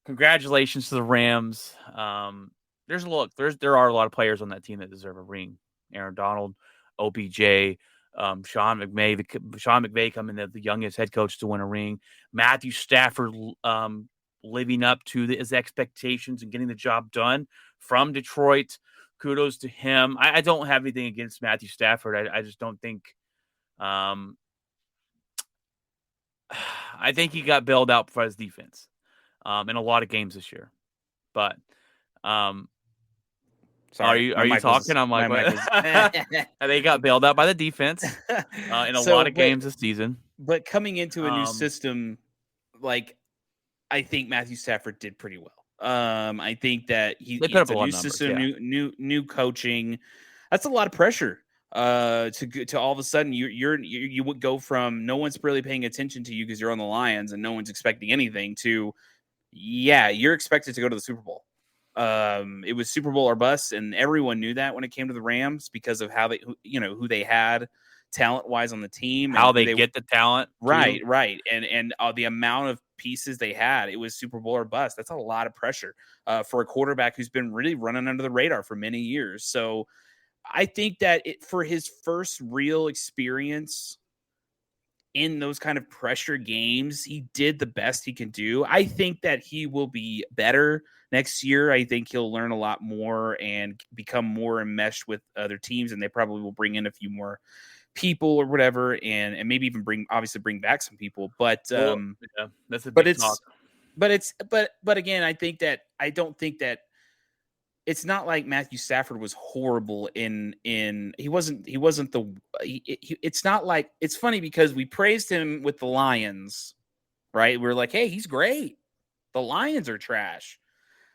Congratulations to the Rams. There are a lot of players on that team that deserve a ring. Aaron Donald, OBJ, Sean McVay coming in the youngest head coach to win a ring. Matthew Stafford living up to his expectations and getting the job done from Detroit. Kudos to him. I don't have anything against Matthew Stafford. I just don't think I think he got bailed out for his defense in a lot of games this year. But Sorry, are you talking? I'm like, they got bailed out by the defense in a lot of games this season. But coming into a new system, like I think Matthew Stafford did pretty well. I think that it's a new system, new coaching. That's a lot of pressure. To all of a sudden you would go from no one's really paying attention to you because you're on the Lions and no one's expecting anything to you're expected to go to the Super Bowl. It was Super Bowl or bust, and everyone knew that when it came to the Rams because of how who they had talent wise on the team, how they get the talent, right, and the amount of pieces they had. It was Super Bowl or bust. That's a lot of pressure for a quarterback who's been really running under the radar for many years. So I think that for his first real experience in those kind of pressure games, he did the best he can do. I think that he will be better next year. I think he'll learn a lot more and become more enmeshed with other teams, and they probably will bring in a few more people or whatever, and maybe even bring back some people. But that's a big talk. But again, I don't think that it's not like Matthew Stafford was horrible it's not like, it's funny because we praised him with the Lions, right? We're like, hey, he's great. The Lions are trash.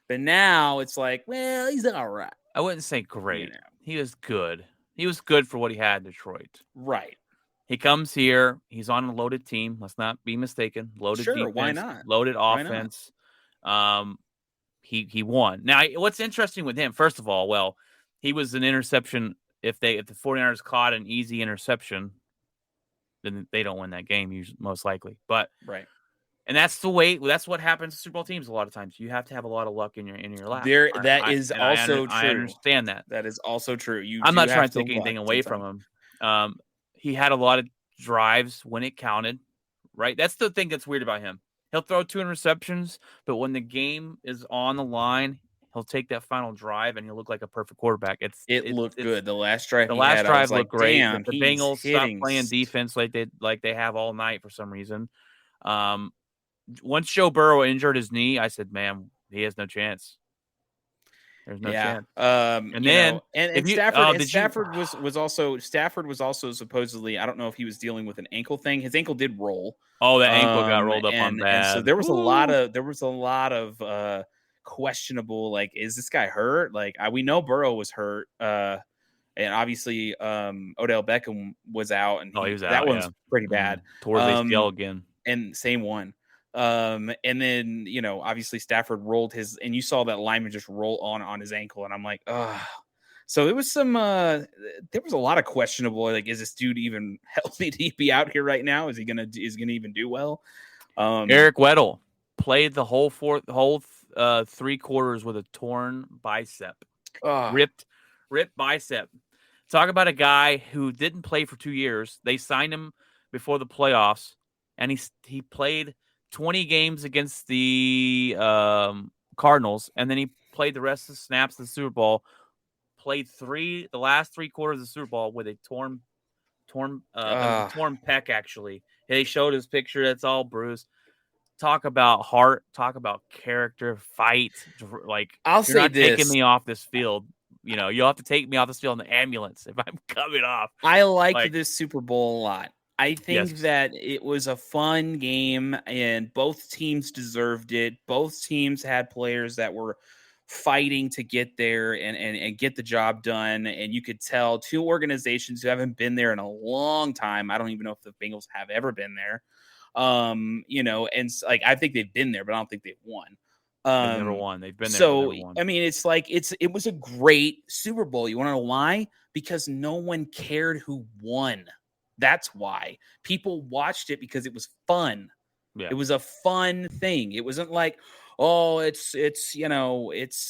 But now it's like, well, he's all right. I wouldn't say great. He was good. He was good for what he had in Detroit. Right. He comes here. He's on a loaded team. Let's not be mistaken. Loaded defense. Why not? Loaded offense. He won. Now, what's interesting with him, first of all, he was an interception. If the 49ers caught an easy interception, then they don't win that game, usually, most likely. But right. And that's the way. That's what happens to Super Bowl teams a lot of times. You have to have a lot of luck in your lap. That is also true. I understand that. That is also true. I'm not trying to take anything away from him. He had a lot of drives when it counted. Right. That's the thing that's weird about him. He'll throw 2 interceptions, but when the game is on the line, he'll take that final drive and he'll look like a perfect quarterback. It looked good. The last drive looked great. Damn, the Bengals stopped playing defense like they have all night for some reason. Once Joe Burrow injured his knee, I said, "Man, he has no chance. There's no chance." Stafford was also supposedly, I don't know if he was dealing with an ankle thing. His ankle did roll. Oh, the ankle got rolled up on bad. And so there was a lot of questionable. Like, is this guy hurt? Like, we know Burrow was hurt. And obviously, Odell Beckham was out, and he was out. That one's pretty bad. Tore his ACL again, and same one. And then, obviously Stafford rolled his, and you saw that lineman just roll on his ankle. And I'm like, so it was there was a lot of questionable, like, is this dude even healthy to be out here right now? Is he going to even do well? Eric Weddle played the whole 3 quarters with a torn bicep, ripped bicep. Talk about a guy who didn't play for 2 years. They signed him before the playoffs, and he played 20 games against the Cardinals, and then he played the rest of the snaps of the Super Bowl. Played the last 3 quarters of the Super Bowl with a torn pec. Actually, they showed his picture. That's all bruised. Talk about heart. Talk about character. Fight. Like, I'll say this: taking me off this field. You'll have to take me off this field in the ambulance if I'm coming off. I like this Super Bowl a lot. I think that it was a fun game, and both teams deserved it. Both teams had players that were fighting to get there and get the job done. And you could tell 2 organizations who haven't been there in a long time. I don't even know if the Bengals have ever been there. And like, I think they've been there, but I don't think they've won. They've never won. They've been there. So, I mean, it's like, it was a great Super Bowl. You want to know why? Because no one cared who won. That's why people watched it, because it was fun. Yeah. It was a fun thing. It wasn't like, oh, it's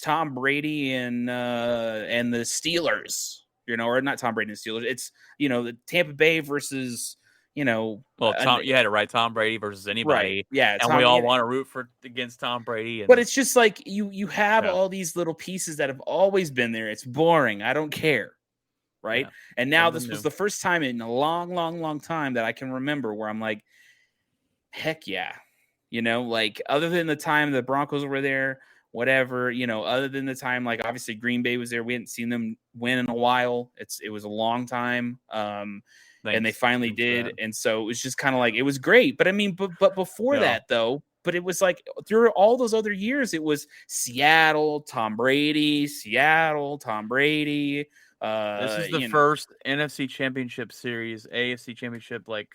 Tom Brady and the Steelers, or not Tom Brady and the Steelers. It's the Tampa Bay versus Well, you had it right. Tom Brady versus anybody, right? Yeah, and we all want to root against Tom Brady. But it's just like you have all these little pieces that have always been there. It's boring. I don't care, right? Yeah. And now this was the first time in a long, long, long time that I can remember where I'm like, heck yeah. Like, other than the time the Broncos were there, whatever, other than the time, like, obviously Green Bay was there. We hadn't seen them win in a while. It was a long time. And they finally did. And so it was just kind of like, it was great. But I mean, but before that though, but it was like through all those other years, it was Seattle, Tom Brady. This is the first NFC Championship Series, AFC Championship, like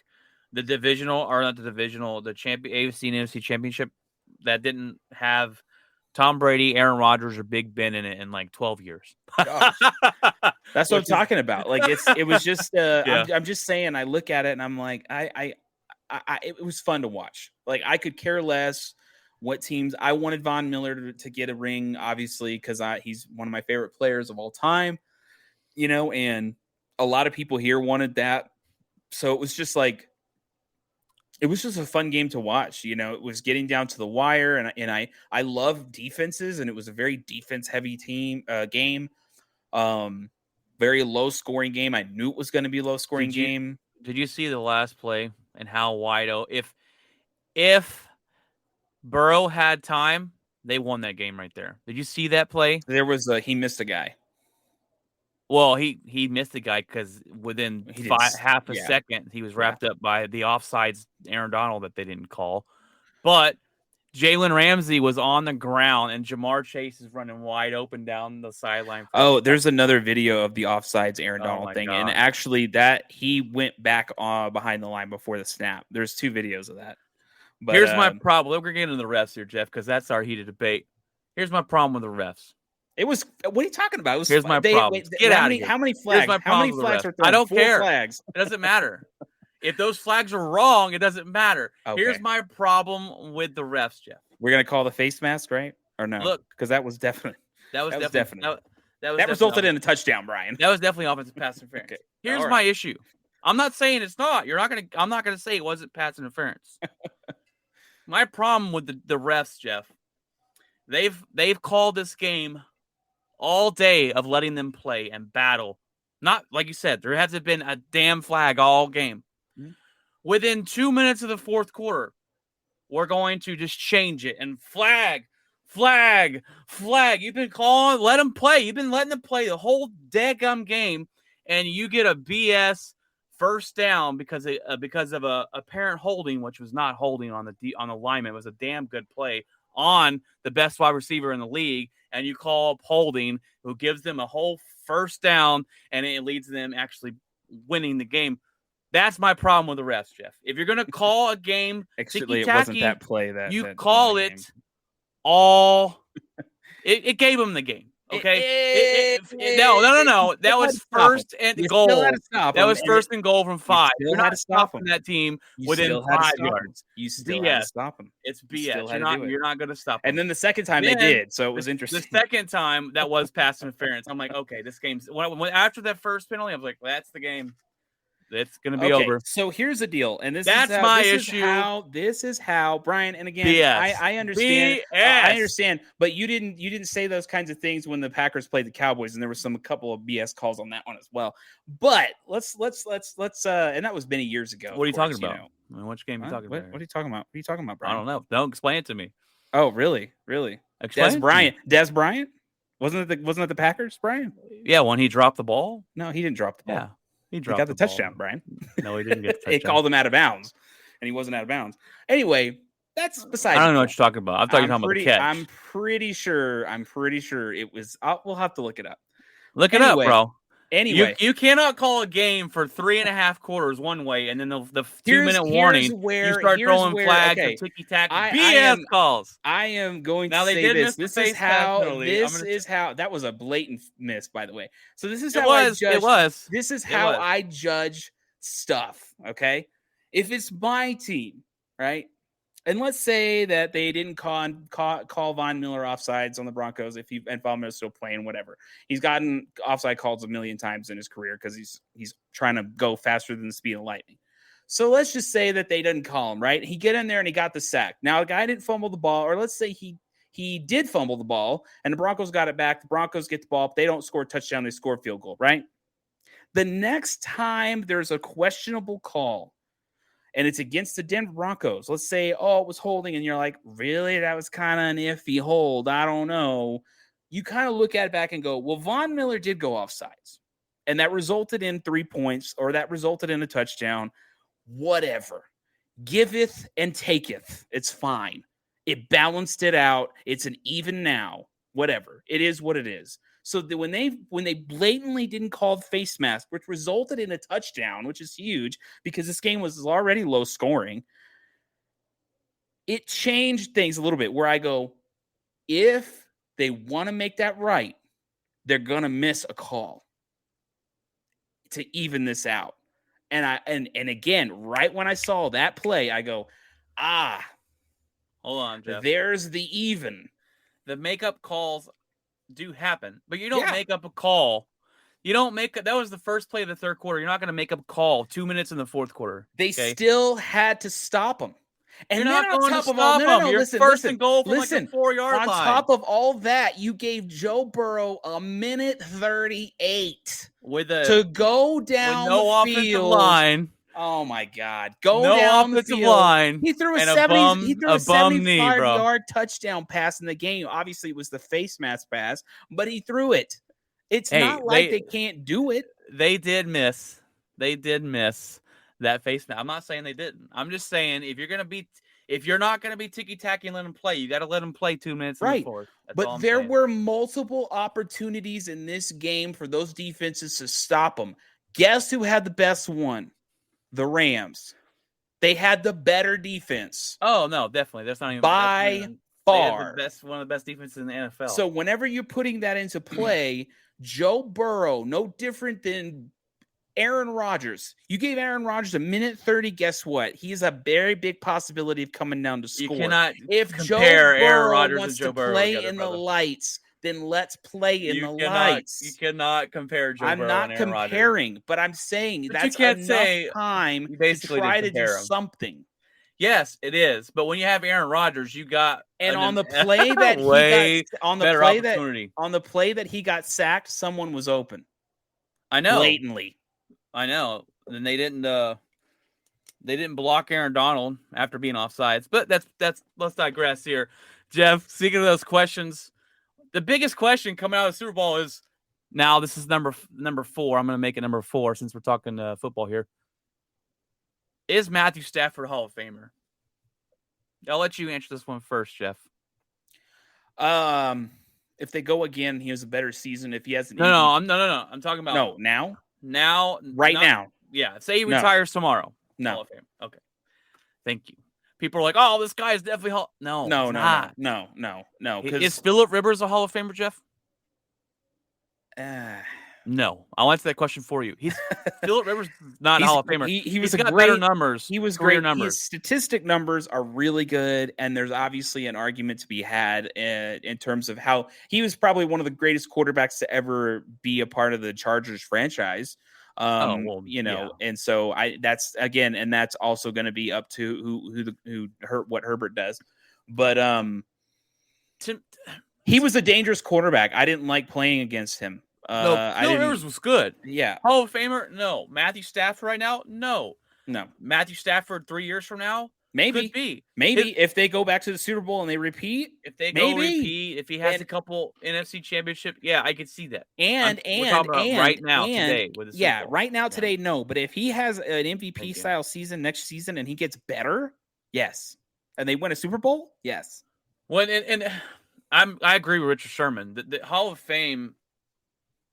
the divisional, or not the divisional, the AFC and NFC Championship that didn't have Tom Brady, Aaron Rodgers, or Big Ben in it in like 12 years. That's what I'm talking about. Like, it was just, I'm just saying, I look at it and I'm like, it was fun to watch. Like, I could care less what teams. I wanted Von Miller to get a ring, obviously, because he's one of my favorite players of all time, and a lot of people here wanted that. So it was just like, it was just a fun game to watch. It was getting down to the wire, and I love defenses, and it was a very defense heavy game. Very low scoring game. I knew it was going to be a low scoring game. Did you see the last play and how wide open? If Burrow had time, they won that game right there. Did you see that play? There was he missed a guy. Well, he missed the guy because within half a second, he was wrapped up by the offsides Aaron Donald that they didn't call. But Jalen Ramsey was on the ground, and Jamar Chase is running wide open down the sideline. Oh, there's another video of the offsides Aaron Donald thing. God. And actually, that he went back behind the line before the snap. There's 2 videos of that. But here's my problem. We're getting into the refs here, Jeff, because that's our heated debate. Here's my problem with the refs. It was. What are you talking about? It was, here's my problem. Get out of here. How many flags? How many flags are thrown? I don't 4 care. Flags. It doesn't matter. If those flags are wrong, it doesn't matter. Okay. Here's my problem with the refs, Jeff. We're gonna call the face mask, right? Or no? Look, because that was definitely that resulted in a touchdown, Brian. That was definitely offensive pass interference. Okay. Here's my issue. I'm not saying it's not. I'm not gonna say it wasn't pass interference. My problem with the refs, Jeff. They've called this game all day of letting them play and battle. Not like you said, there hasn't been a damn flag all game. Mm-hmm. Within 2 minutes of the fourth quarter, we're going to just change it and flag. You've been calling, let them play. You've been letting them play the whole daggum game, and you get a BS first down because of a apparent holding, which was not holding on the lineman. It was a damn good play on the best wide receiver in the league, and you call up holding, who gives them a whole first down, and it leads them actually winning the game. That's my problem with the refs, Jeff. If you're going to call a game, actually, it wasn't that play that you call it all. It gave them the game. Okay. No. That was first and goal. That was first and goal from 5. You're not stopping that team within 5 yards. You still had to stop them. It's BS. You're not going to stop them. And then the second time they did, so it was interesting. The second time that was pass interference. I'm like, okay, this game's after that first penalty, I was like, well, that's the game. It's going to be over. So here's the deal, and this is how Brian. And again, BS. I understand. I understand, but you didn't say those kinds of things when the Packers played the Cowboys, and there were a couple of BS calls on that one as well. But let's and that was many years ago. What are you talking about? I mean, which game are you talking about? What are you talking about? What are you talking about, Brian? I don't know. Don't explain it to me. Oh, really? Des Bryant. Wasn't it the Packers, Brian? Yeah, when he dropped the ball. No, he didn't drop the ball. Yeah. He got the touchdown, Brian. No, he didn't get the touchdown. It called him out of bounds, and he wasn't out of bounds. Anyway, that's besides. I don't know what you're talking about. I thought you were talking about the catch. I'm pretty sure it was. We'll have to look it up. Look it up, bro. Anyway, you cannot call a game for 3.5 quarters one way, and then the 2-minute warning, you start throwing flags and ticky-tacky BS calls. I am going to say this. This is how that was a blatant miss, by the way. So this is how I judge. It was. This is how I judge stuff, okay? If it's my team, right? And let's say that they didn't call Von Miller offsides on the Broncos and Von Miller's still playing, whatever. He's gotten offside calls a million times in his career because he's trying to go faster than the speed of lightning. So let's just say that they didn't call him, right? He get in there and he got the sack. Now the guy didn't fumble the ball, or let's say he did fumble the ball and the Broncos got it back. The Broncos get the ball. If they don't score a touchdown, they score a field goal, right? The next time there's a questionable call and it's against the Denver Broncos, let's say, oh, it was holding, and you're like, really? That was kind of an iffy hold. I don't know. You kind of look at it back and go, well, Von Miller did go offsides, and that resulted in 3 points, or that resulted in a touchdown. Whatever. Giveth and taketh. It's fine. It balanced it out. It's an even now. Whatever. It is what it is. So when they blatantly didn't call the face mask, which resulted in a touchdown, which is huge because this game was already low scoring, it changed things a little bit where I go, if they want to make that right, they're going to miss a call to even this out. And again, right when I saw that play, I go, hold on, Jeff. There's the even. The makeup calls do happen, but you don't make up a call. You don't make that was the first play of the third quarter. You're not going to make up a call 2 minutes in the fourth quarter. They still had to stop them. And you're then not going to stop them. You're first and goal from like the 4-yard line. On top of all that, you gave Joe Burrow a minute 38 to go down with no the offensive field. Line. Oh my God! Go no down offensive the field. Line. He threw a and 70. He threw a 75-yard knee, touchdown pass in the game. Obviously, it was the face mask pass, but he threw it. It's not like they can't do it. They did miss. They did miss that face mask. I'm not saying they didn't. I'm just saying if you're not gonna be ticky-tacky and let them play, you got to let them play 2 minutes in the fourth. But there were multiple opportunities in this game for those defenses to stop them. Guess who had the best one? The Rams. They had the better defense. Oh no, definitely. That's not even by far one of the best defenses in the NFL. So whenever you're putting that into play, Joe Burrow, no different than Aaron Rodgers. You gave Aaron Rodgers a minute 30. Guess what? He has a very big possibility of coming down to score. You cannot if compare Joe Burrow Aaron Rodgers wants and Joe to Burrow play together, in brother. the lights, then let's play in the lights. You cannot compare Joe Burrow and Aaron Rodgers. I'm not comparing, but I'm saying but that's you can't enough time to try to do something. Yes, it is. But when you have Aaron Rodgers, you got on the play that he got sacked, someone was open. I know. Blatantly. I know. And they didn't block Aaron Donald after being offsides. But that's let's digress here. Jeff, speaking of those questions, the biggest question coming out of the Super Bowl is now this is number 4. I'm going to make it number 4 since we're talking football here. Is Matthew Stafford a Hall of Famer? I'll let you answer this one first, Jeff. If they go again, he has a better season. If he hasn't, no. I'm talking about now. Now, yeah. Say he retires tomorrow. No. Hall of Fame. Okay. Thank you. People are like, "Oh, this guy is definitely Hall." No. Is Phillip Rivers a Hall of Famer, Jeff? No, I'll answer that question for you. Phillip Rivers is not a Hall of Famer. He's got better numbers. He was great. His statistic numbers are really good, and there's obviously an argument to be had in terms of how he was probably one of the greatest quarterbacks to ever be a part of the Chargers franchise. And so that's also going to be up to what Herbert does. But he was a dangerous quarterback. I didn't like playing against him. Phillip Rivers was good. Yeah. Hall of Famer? No. Matthew Stafford right now? No. No. Matthew Stafford 3 years from now? Maybe. Could be. Maybe if they go back to the Super Bowl and they repeat. If he has a couple NFC championship, yeah, I could see that. Right now today, no. But if he has an MVP style season next season and he gets better, yes. And they win a Super Bowl, yes. Well, and I agree with Richard Sherman. The Hall of Fame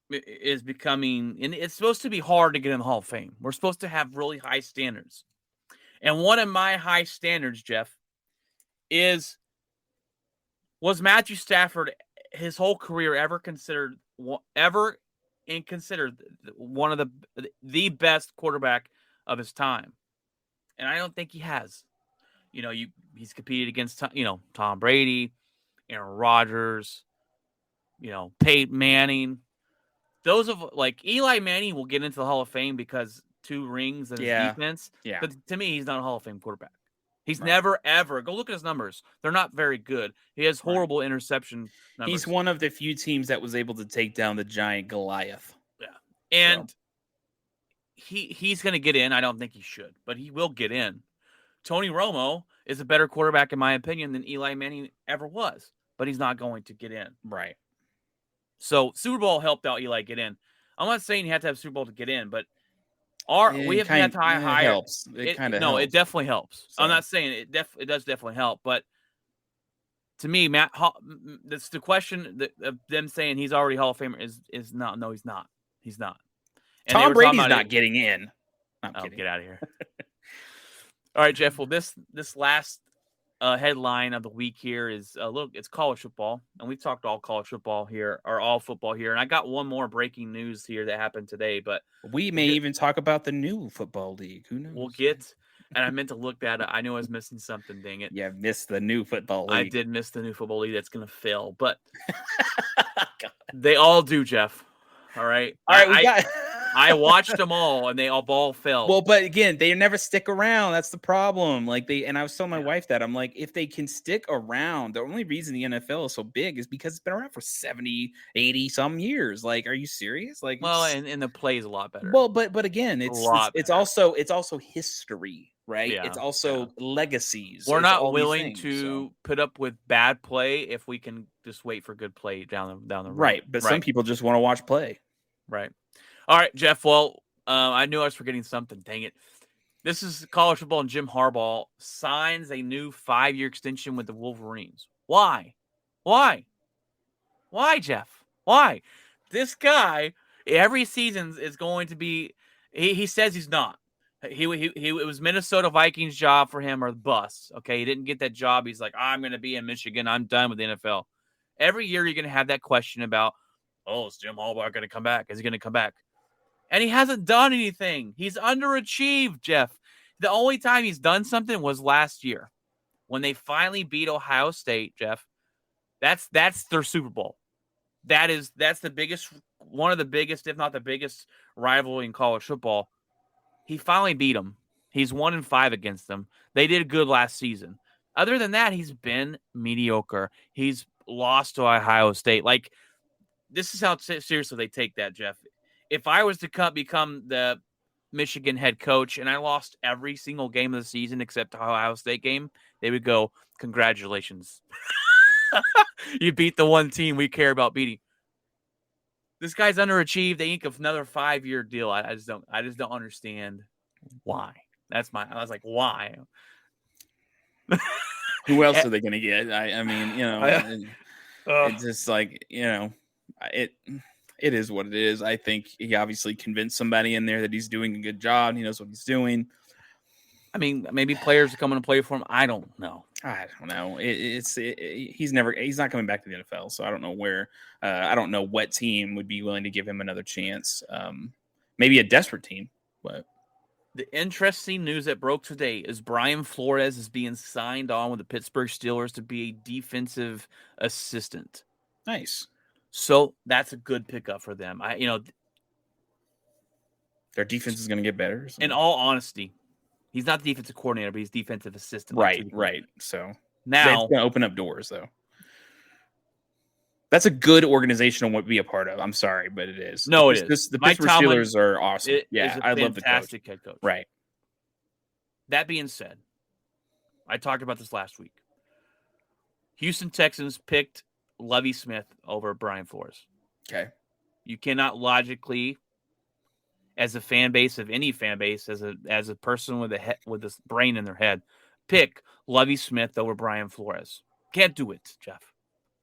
is becoming, and it's supposed to be hard to get in the Hall of Fame. We're supposed to have really high standards. And one of my high standards, Jeff, was Matthew Stafford his whole career ever considered one of the best quarterback of his time. And I don't think he has. He's competed against, Tom Brady, Aaron Rodgers, Peyton Manning. Those of like Eli Manning will get into the Hall of Fame because 2 rings and his defense. Yeah. But to me, he's not a Hall of Fame quarterback. He's Right. never, ever. Go look at his numbers. They're not very good. He has horrible interception numbers. He's one of the few teams that was able to take down the giant Goliath. Yeah. And he's going to get in. I don't think he should, but he will get in. Tony Romo is a better quarterback, in my opinion, than Eli Manning ever was, but he's not going to get in. Right. So Super Bowl helped out Eli get in. I'm not saying you have to have Super Bowl to get in, but we have had high helps. It kind of helps. It definitely helps. So. I'm not saying it does definitely help, but to me, that's the question of them saying he's already Hall of Famer is not. No, he's not. He's not. And Tom Brady's not getting in. I'm kidding. Get out of here. All right, Jeff. Well, this last headline of the week here is it's college football, and we've talked all college football here, or all football here, and I got one more breaking news here that happened today, but we may even talk about the new football league. Who knows? We'll get, and I meant to look that up. I knew I was missing something. Dang it! Yeah, missed the new football league. I did miss the new football league. That's gonna fail, but they all do, Jeff. All right. I watched them all, and they all fell. Well, but again, they never stick around. That's the problem. And I was telling my wife that I'm like, if they can stick around, the only reason the NFL is so big is because it's been around for 70, 80 some years. Like, are you serious? Like, well, and the play is a lot better. Well, but again, it's also history, right? Yeah, it's also legacies. We're not willing to put up with bad play if we can just wait for good play down the road. Right, but some people just want to watch play. Right. All right, Jeff. Well, I knew I was forgetting something. Dang it. This is college football, and Jim Harbaugh signs a new 5-year extension with the Wolverines. Why? Why, Jeff? Why? This guy, every season is going to be – he says he's not. It was Minnesota Vikings job for him or bust. Okay, he didn't get that job. He's like, I'm going to be in Michigan. I'm done with the NFL. Every year you're going to have that question about, is Jim Harbaugh going to come back? Is he going to come back? And he hasn't done anything. He's underachieved, Jeff. The only time he's done something was last year when they finally beat Ohio State, Jeff. That's their Super Bowl. That's the biggest, one of the biggest, if not the biggest rivalry in college football. He finally beat them. He's 1-5 against them. They did good last season. Other than that, he's been mediocre. He's lost to Ohio State. Like, this is how seriously they take that, Jeff. If I was to become the Michigan head coach and I lost every single game of the season except the Ohio State game, they would go, congratulations. You beat the one team we care about beating. This guy's underachieved. They ink another 5-year deal. I just don't understand why. I was like, why? Who else are they going to get? I mean, it's just like, it is what it is. I think he obviously convinced somebody in there that he's doing a good job. He knows what he's doing. I mean, maybe players are coming to play for him. I don't know. He's not coming back to the NFL. So I don't know where. I don't know what team would be willing to give him another chance. Maybe a desperate team. But the interesting news that broke today is Brian Flores is being signed on with the Pittsburgh Steelers to be a defensive assistant. Nice. So that's a good pickup for them. Their defense is going to get better. In all honesty, he's not the defensive coordinator, but he's defensive assistant. Right. So now that's going to open up doors, though. That's a good organization to be a part of. I'm sorry, but it is. No, it is. The Pittsburgh Steelers are awesome. I love the fantastic head coach. Right. That being said, I talked about this last week. Houston Texans picked Lovie Smith over Brian Flores. Okay. You cannot logically, as a fan base of any fan base, as a person with a brain in their head, pick Lovie Smith over Brian Flores. Can't do it, Jeff.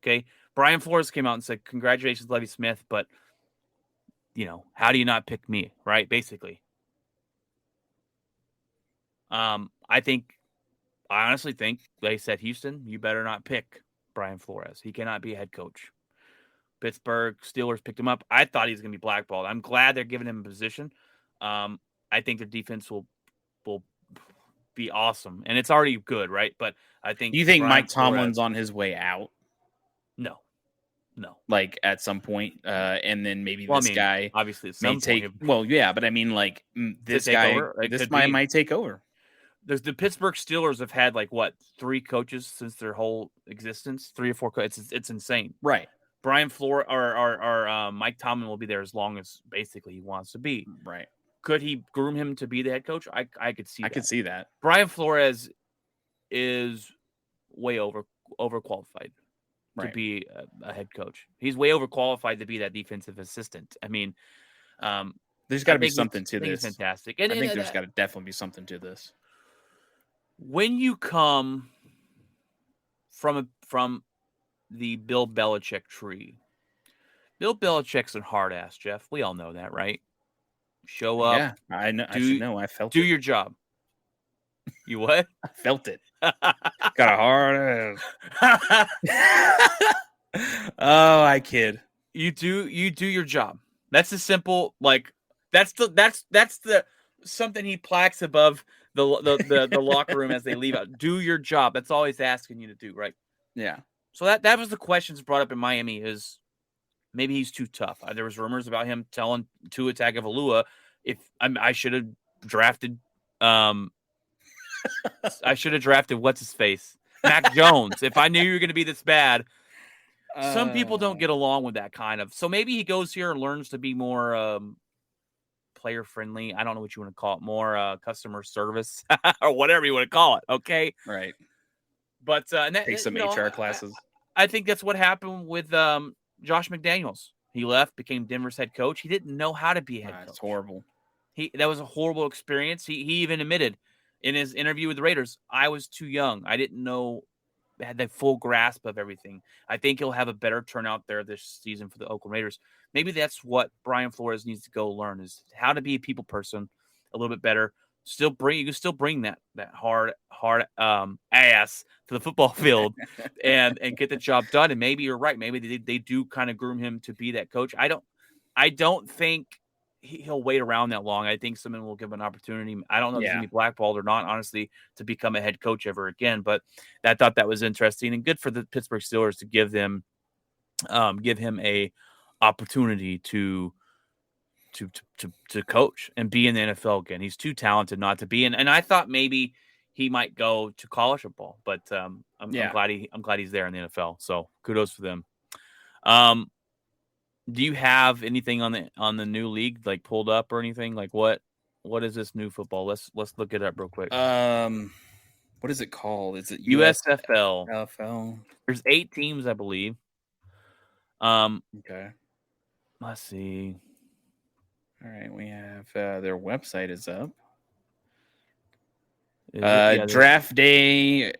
Okay. Brian Flores came out and said, congratulations, Lovie Smith, but how do you not pick me? Right. Basically. I honestly think they said, Houston, you better not pick Brian Flores. He cannot be a head coach. Pittsburgh Steelers picked him up. I thought he was going to be blackballed. I'm glad they're giving him a position. I think their defense will be awesome, and it's already good, right? But I think Do you think Brian Mike Tomlin's Flores, on his way out, no. like at some point, and then maybe Well, I this mean, guy obviously, at may some take? point Well, yeah, but I mean, like this take guy, over. It this could guy be. might take over. There's the Pittsburgh Steelers have had like what 3 coaches since their whole existence, 3 or 4. It's insane. Right, Brian Flores or Mike Tomlin will be there as long as basically he wants to be. right. Could he groom him to be the head coach? I could see. I could see that. Brian Flores is way overqualified to Right. be a head coach. He's way overqualified to be that defensive assistant. I mean, There's got to I be think something he's- to I think this. he's fantastic. I think there's got to definitely be something to this. When you come from the Bill Belichick tree, Bill Belichick's a hard ass, Jeff. We all know that, right? Show up, Yeah, I know. I should know. I felt do it. your job. You what? I felt it. Got a hard ass. Oh, I kid. You do your job. That's the simple, like that's the something he plaques above the locker room as they leave out. Do your job. That's all he's asking you to do, right? Yeah. So that was the questions brought up in Miami is maybe he's too tough. There was rumors about him telling Tua Tagovailoa if I should have drafted I should have drafted what's his face? Mac Jones. If I knew you were going to be this bad. Some people don't get along with that kind of. So maybe he goes here and learns to be more player friendly. I don't know what you want to call it. More customer service or whatever you want to call it. Okay. Right. But Take some HR classes. I think that's what happened with Josh McDaniels. He left, became Denver's head coach. He didn't know how to be a head coach. That's horrible. That was a horrible experience. He even admitted in his interview with the Raiders, I was too young. I didn't know, had the full grasp of everything. I think he'll have a better turnout there this season for the Oakland Raiders. Maybe that's what Brian Flores needs to go learn is how to be a people person a little bit better. You can still bring that hard ass to the football field and get the job done. And maybe you're right. Maybe they do kind of groom him to be that coach. I don't think he'll wait around that long. I think someone will give him an opportunity. I don't know if he's going to be blackballed or not, honestly, to become a head coach ever again. But I thought that was interesting and good for the Pittsburgh Steelers to give him a opportunity to coach and be in the NFL again. He's too talented not to be in. And I thought maybe he might go to college football, but I'm glad he's there in the NFL. So kudos for them. Do you have anything on the new league like pulled up or anything? Like what is this new football? Let's look it up real quick. What is it called? Is it USFL? USFL? There's 8 teams, I believe. Okay. Let's see. All right, we have their website is up. Draft day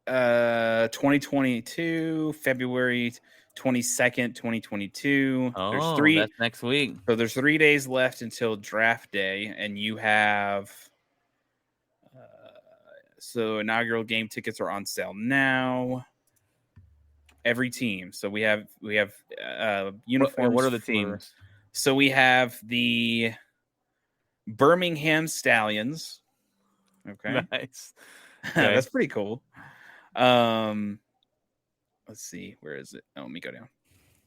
2022, February 22nd, 2022. Oh, there's that's next week. So there's 3 days left until draft day, and you have so inaugural game tickets are on sale now. Every team. So we have uniforms. What are the teams? So we have the Birmingham Stallions. Okay. Nice. Okay. That's pretty cool. Let's see. Where is it? Oh, let me go down.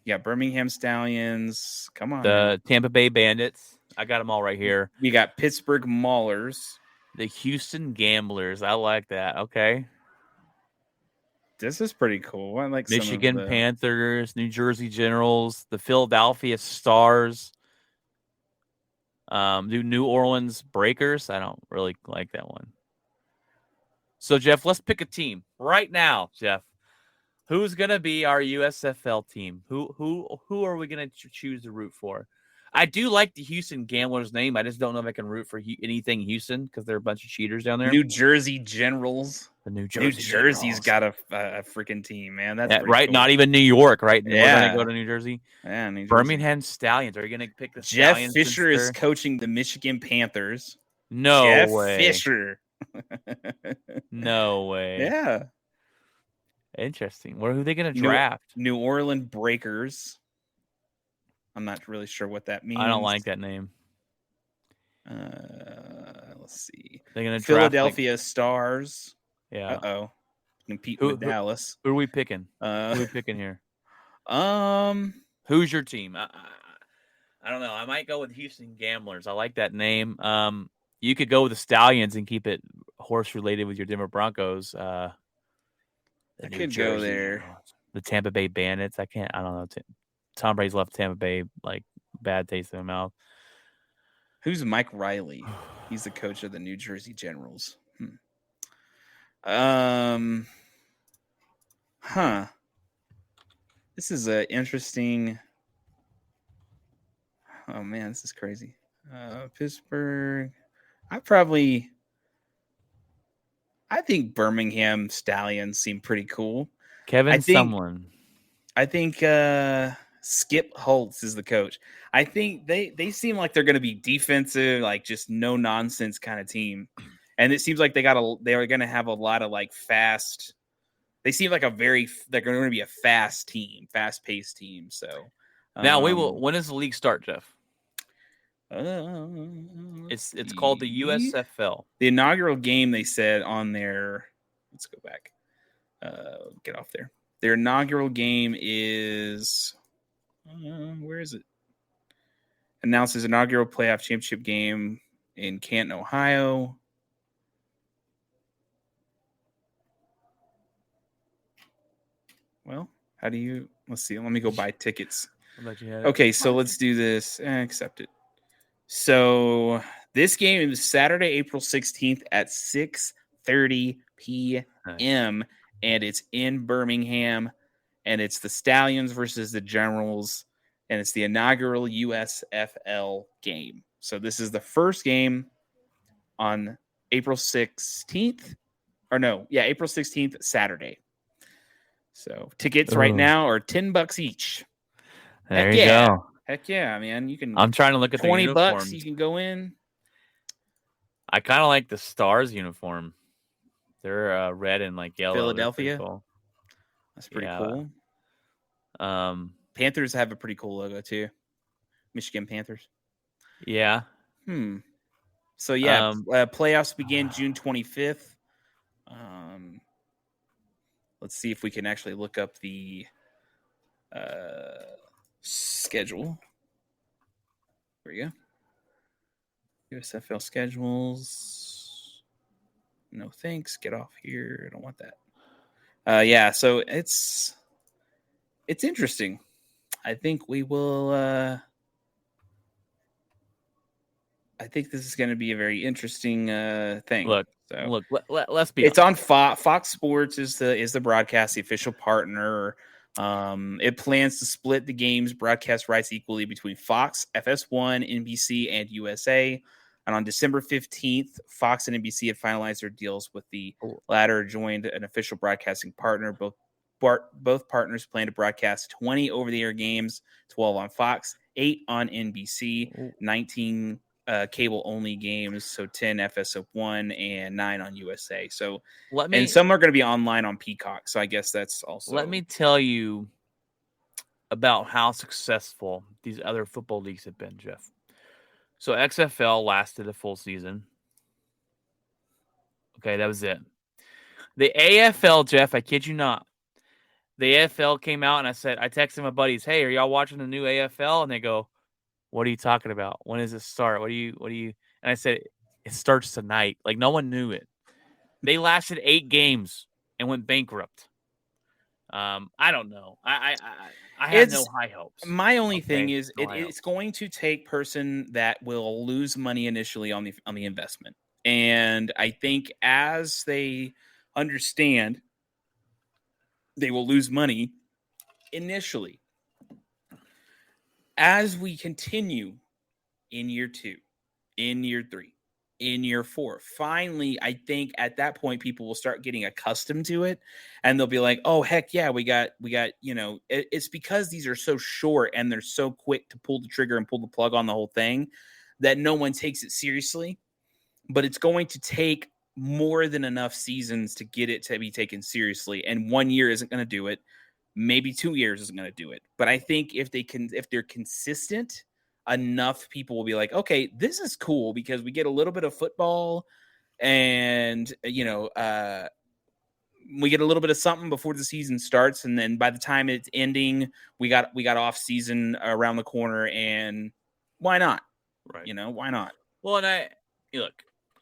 Yeah, Birmingham Stallions. Come on. The Tampa Bay Bandits. I got them all right here. We got Pittsburgh Maulers. The Houston Gamblers. I like that. Okay. This is pretty cool. I like Michigan Panthers, New Jersey Generals, the Philadelphia Stars, New Orleans Breakers. I don't really like that one. So, Jeff, let's pick a team right now, Jeff. Who's gonna be our USFL team? Who are we gonna choose to root for? I do like the Houston Gamblers name. I just don't know if I can root for anything Houston because they're a bunch of cheaters down there. New Jersey Generals. The New Jersey's got a freaking team, man. That's right. Cool. Not even New York, right? Yeah. We're gonna go to New Jersey. Yeah, New Jersey. Birmingham Stallions. Are you gonna pick the Jeff Stallions? Fisher is coaching the Michigan Panthers. No Jeff way. Fisher. No way. Yeah. Interesting. Who are they gonna draft? New Orleans Breakers. I'm not really sure what that means. I don't like that name. Let's see. They're gonna draft Philadelphia Stars. Yeah. Competing with Dallas. Who are we picking? Who are we picking here? Who's your team? I don't know. I might go with Houston Gamblers. I like that name. You could go with the Stallions and keep it horse related with your Denver Broncos. I could go there. The Tampa Bay Bandits. I don't know. Tom Brady's left Tampa Bay like bad taste in my mouth. Who's Mike Riley? He's the coach of the New Jersey Generals. This is an interesting. Oh man, this is crazy. Pittsburgh. I think Birmingham Stallions seem pretty cool. Kevin Sumlin. I think Skip Holtz is the coach. I think they seem like they're going to be defensive, like just no nonsense kind of team. And it seems like they're going to have a lot of like fast. They seem like they're going to be a fast team, fast paced team. So now when does the league start, Jeff? It's called the USFL. The inaugural game, they said on their. Let's go back. Get off there. Their inaugural game is. Where is it? Announces inaugural playoff championship game in Canton, Ohio. Well, how do you? Let's see. Let me go buy tickets. Okay, so let's do this. Accept it. So this game is Saturday, April 16th at 6:30 p.m. and it's in Birmingham, and it's the Stallions versus the Generals, and it's the inaugural USFL game. So this is the first game on April 16th, April 16th, Saturday. So tickets right now are $10 each. There you go. Heck yeah, man! You can. I'm trying to look at the uniforms. $20. You can go in. I kind of like the Stars uniform. They're red and like yellow. Philadelphia. Cool. That's pretty cool. Panthers have a pretty cool logo too. Michigan Panthers. Yeah. So yeah, playoffs begin June 25th. Let's see if we can actually look up the schedule. There we go. USFL schedules. No thanks. Get off here. I don't want that. Yeah, so it's interesting. I think we will. I think this is going to be a very interesting thing. Look, let's be. It's on Fox. Fox Sports is the broadcast, the official partner. It plans to split the game's broadcast rights equally between Fox, FS1, NBC, and USA. And on December 15th, Fox and NBC had finalized their deals, with the latter joined an official broadcasting partner. Both partners plan to broadcast 20 over-the-air games, 12 on Fox, 8 on NBC, 19 cable-only games, so 10 FS1 and 9 on USA. So, and some are going to be online on Peacock. So I guess that's also. Let me tell you about how successful these other football leagues have been, Jeff. So XFL lasted a full season. Okay, that was it. The AFL, Jeff, I kid you not. The AFL came out and I texted my buddies, "Hey, are y'all watching the new AFL?" And they go, "What are you talking about? When does it start? What do you?" And I said, "It starts tonight." Like no one knew it. They lasted 8 games and went bankrupt. I don't know. I have no high hopes. My only thing is it's going to take person that will lose money initially on the investment. And I think as they understand they will lose money initially. As we continue in year 2, in year 3, in year 4, finally, I think at that point, people will start getting accustomed to it, and they'll be like, "Oh, heck yeah, we got." It's because these are so short and they're so quick to pull the trigger and pull the plug on the whole thing that no one takes it seriously. But it's going to take more than enough seasons to get it to be taken seriously, and 1 year isn't going to do it. Maybe 2 years isn't going to do it. But I think if they're consistent, enough people will be like, okay, this is cool because we get a little bit of football and, we get a little bit of something before the season starts. And then by the time it's ending, we got off season around the corner, and why not? Right. Why not? Well, and I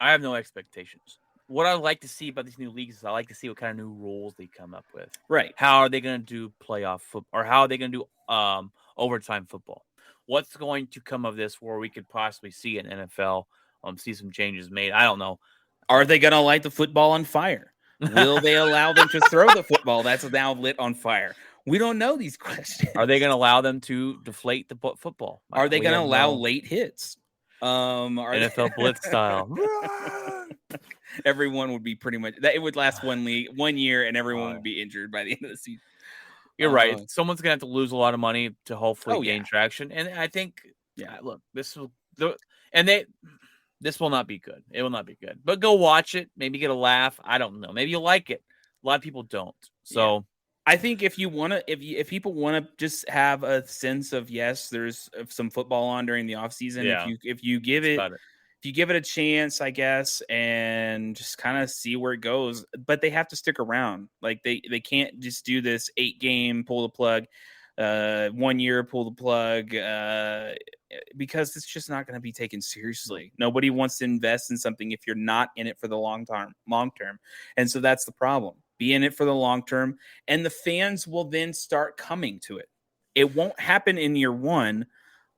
have no expectations. What I like to see about these new leagues is I like to see what kind of new rules they come up with. Right. How are they going to do playoff football, or how are they going to do overtime football? What's going to come of this where we could possibly see an NFL see some changes made? I don't know. Are they going to light the football on fire? Will they allow them to throw the football that's now lit on fire? We don't know these questions. Are they going to allow them to deflate the football? Are they going to allow late hits? NFL blitz style. Everyone would be pretty much that. It would last 1 year, and everyone would be injured by the end of the season. You're right. Someone's gonna have to lose a lot of money to hopefully gain traction, and I think, look, this will not be good. It will not be good. But go watch it. Maybe get a laugh. I don't know. Maybe you'll like it. A lot of people don't. So I think if people want to just have a sense of, yes, there's some football on during the off season. Yeah. If you give it a chance, I guess, and just kind of see where it goes, but they have to stick around. Like they can't just do this 8-game pull the plug, 1 year pull the plug, because it's just not going to be taken seriously. Nobody wants to invest in something if you're not in it for the long term. And so that's the problem. Be in it for the long term, and the fans will then start coming to it. It won't happen in year 1.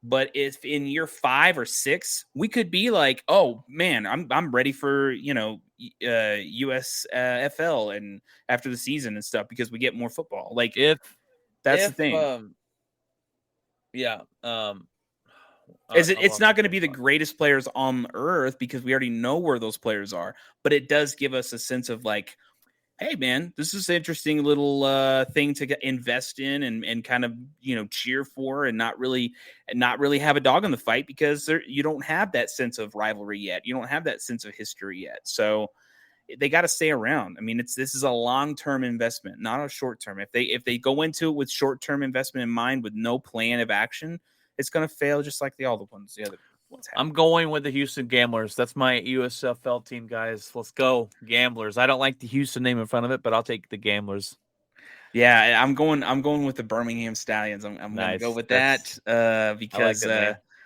But if in year 5 or 6, we could be like, oh man, I'm ready for USFL and after the season and stuff, because we get more football. Like that's the thing. It's not going to be the greatest players on earth because we already know where those players are, but it does give us a sense of like, hey man, this is an interesting little thing to invest in and kind of, cheer for, and not really have a dog in the fight, because you don't have that sense of rivalry yet. You don't have that sense of history yet. So they got to stay around. I mean, this is a long-term investment, not a short-term. If they go into it with short-term investment in mind with no plan of action, it's going to fail just like the other ones. I'm going with the Houston Gamblers. That's my USFL team, guys. Let's go, Gamblers. I don't like the Houston name in front of it, but I'll take the Gamblers. Yeah, I'm going with the Birmingham Stallions. I'm going to go with that because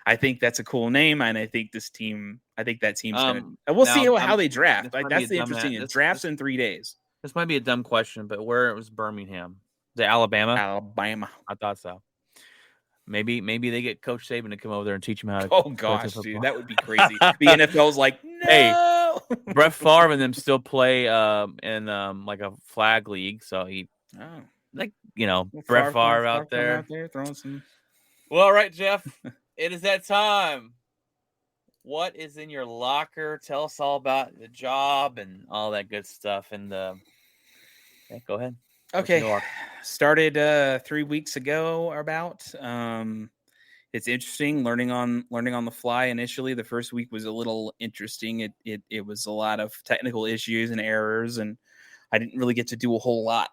I think that's a cool name, and I think that team's going to. We'll see how they draft. Like that's the interesting thing. Drafts in 3 days. This might be a dumb question, but where was Birmingham? Is it Alabama? Alabama. I thought so. Maybe they get Coach Saban to come over there and teach them how to. Oh gosh, dude, that would be crazy. The NFL's like, no. Hey, Brett Favre and them still play in like a flag league, so Brett Favre out there throwing some. Well, all right, Jeff, it is that time. What is in your locker? Tell us all about the job and all that good stuff. And go ahead. Okay, started 3 weeks ago. About it's interesting learning on the fly. Initially, the first week was a little interesting. It was a lot of technical issues and errors, and I didn't really get to do a whole lot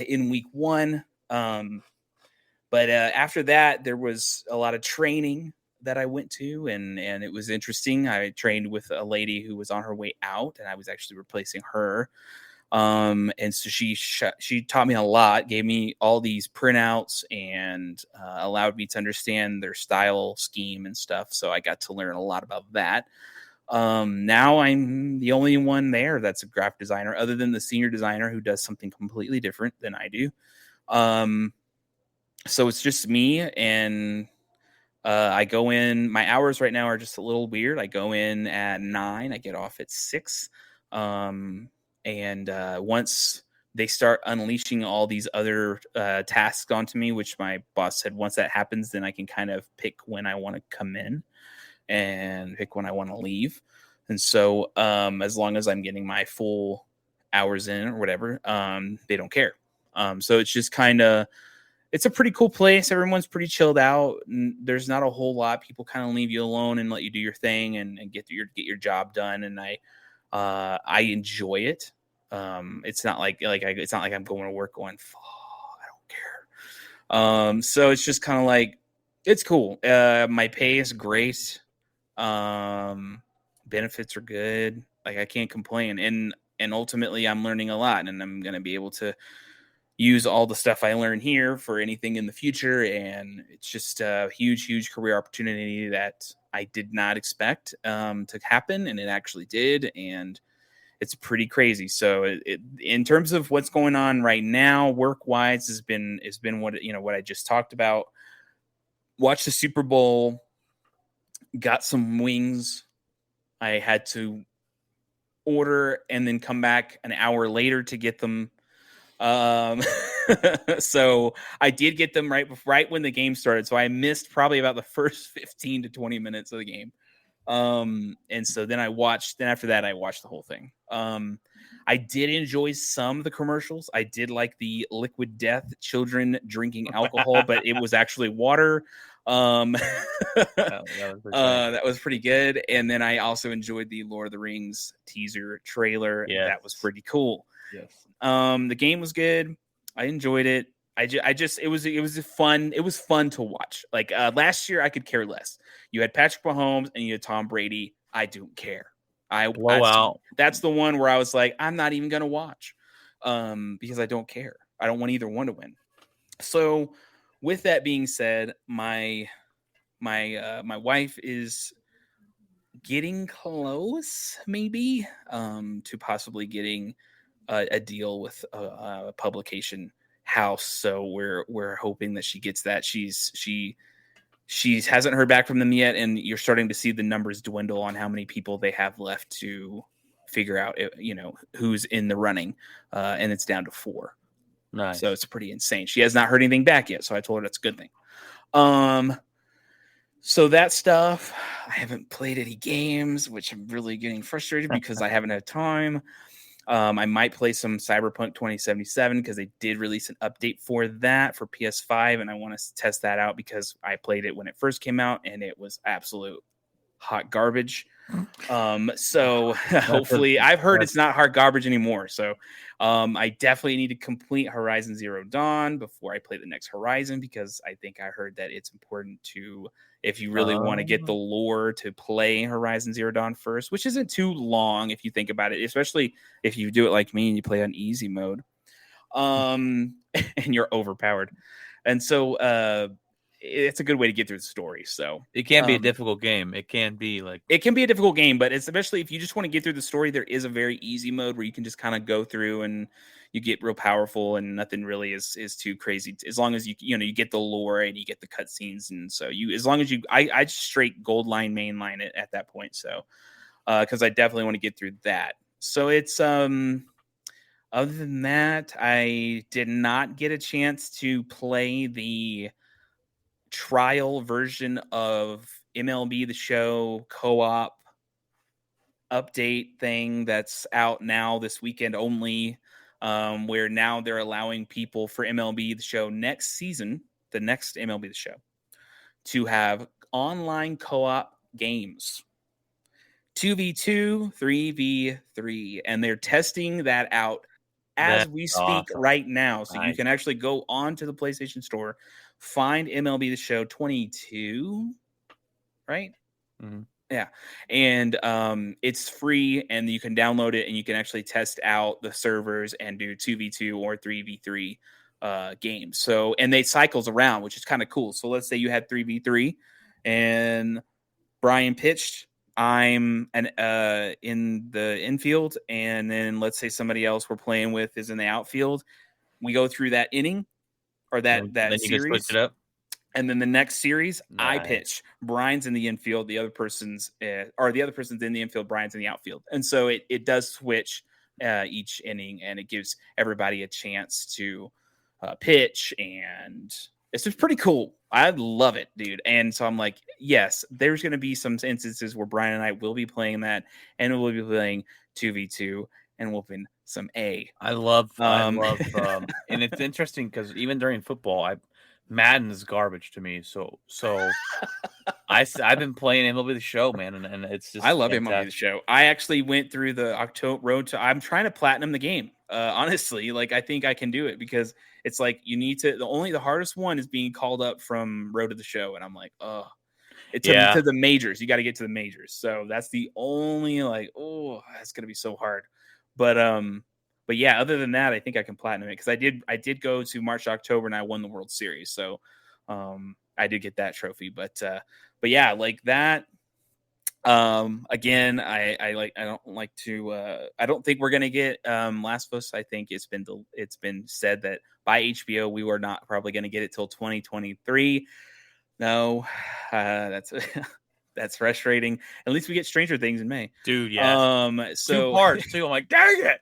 in week 1. But after that, there was a lot of training that I went to, and it was interesting. I trained with a lady who was on her way out, and I was actually replacing her. And so she taught me a lot, gave me all these printouts, and allowed me to understand their style scheme and stuff. So I got to learn a lot about that. Now I'm the only one there that's a graphic designer, other than the senior designer who does something completely different than I do. So it's just me, and I go in. My hours right now are just a little weird. I go in at 9, I get off at 6. And once they start unleashing all these other tasks onto me, which my boss said, once that happens, then I can kind of pick when I want to come in and pick when I want to leave. And so as long as I'm getting my full hours in or whatever, they don't care. So it's just kind of, it's a pretty cool place. Everyone's pretty chilled out. And there's not a whole lot. People kind of leave you alone and let you do your thing and get your job done. And I enjoy it. It's not like I'm going to work going, I don't care. So it's just kind of like, It's cool. My pay is great. Benefits are good. Like I can't complain. And ultimately I'm learning a lot, and I'm going to be able to use all the stuff I learn here for anything in the future. And it's just a huge career opportunity that I did not expect to happen. And it actually did. And it's pretty crazy. So in terms of what's going on right now, work wise has been what I just talked about. Watched the Super Bowl, got some wings. I had to order and then come back an hour later to get them. So I did get them right when the game started. So I missed probably about the first 15 to 20 minutes of the game. And so then after that, I watched the whole thing. I did enjoy some of the commercials. I did like the liquid death, children drinking alcohol, but it was actually water. That was pretty good. And then I also enjoyed the Lord of the Rings teaser trailer. Yes. That was pretty cool. Yes. The game was good. I enjoyed it. It was fun to watch. Like last year, I could care less. You had Patrick Mahomes and you had Tom Brady. I don't care. Blowout. That's the one where I was like, I'm not even gonna watch, because I don't care. I don't want either one to win. So, with that being said, my wife is getting close, maybe, to possibly getting a deal with a publication house. So we're hoping that she gets that. She hasn't heard back from them yet, and you're starting to see the numbers dwindle on how many people they have left to figure out, who's in the running, and it's down to 4. Nice. So it's pretty insane. She has not heard anything back yet, so I told her that's a good thing. So that stuff, I haven't played any games, which I'm really getting frustrated because I haven't had time. I might play some Cyberpunk 2077 because they did release an update for that for PS5, and I want to test that out because I played it when it first came out and it was absolute hot garbage. So hopefully, I've heard it's not hot garbage anymore. So I definitely need to complete Horizon Zero Dawn before I play the next Horizon, because I think I heard that it's important to, if you really want to get the lore, to play Horizon Zero Dawn first, which isn't too long if you think about it, especially if you do it like me and you play on easy mode, and you're overpowered. And so it's a good way to get through the story. So it can be a difficult game. It can be a difficult game, but especially if you just want to get through the story, there is a very easy mode where you can just kind of go through and you get real powerful, and nothing really is too crazy, as long as you get the lore and you get the cutscenes. And so I just straight gold line, main line it at that point. So because I definitely want to get through that. So it's other than that, I did not get a chance to play the trial version of MLB The Show co-op update thing that's out now this weekend only, where now they're allowing people for MLB The Show next season, the next MLB The Show, to have online co-op games, 2v2, 3v3, and they're testing that out as we speak right now. So you can actually go on to the PlayStation Store, find MLB The Show 22, right? Mm-hmm. Yeah. And it's free, and you can download it, and you can actually test out the servers and do 2v2 or 3v3 games. So, and they cycles around, which is kind of cool. So let's say you had 3v3 and Brian pitched. I'm in the infield, and then let's say somebody else we're playing with is in the outfield. We go through that inning or that then series, you can switch it up. And then the next series, Nice. I pitch. Brian's in the infield. The other person's in the infield. Brian's in the outfield. And so it does switch each inning, and it gives everybody a chance to pitch, and it's just pretty cool. I love it, dude. And so I'm like, yes, there's going to be some instances where Brian and I will be playing that, and we'll be playing 2v2 and whooping some A. I love, and it's interesting because even during football, Madden is garbage to me. So I've been playing MLB The Show, man, and it's just I love MLB The fantastic. Show. I actually went through the October road to. I'm trying to platinum the game. Honestly, like I think I can do it because it's like you need to. The hardest one is being called up from Road to the Show, and I'm like, oh, to Yeah, the majors. You got to get to the majors. So that's the only like, oh, that's gonna be so hard. But yeah, other than that, I think I can platinum it because I did go to March October and I won the World Series. So I did get that trophy. But yeah, like that. Again, I don't like to I don't think we're gonna get Last of Us. I think it's been said that by HBO we were not probably gonna get it till 2023. No, that's that's frustrating. At least we get Stranger Things in May. dude. Yes, 2 So parts too. I'm like, dang it.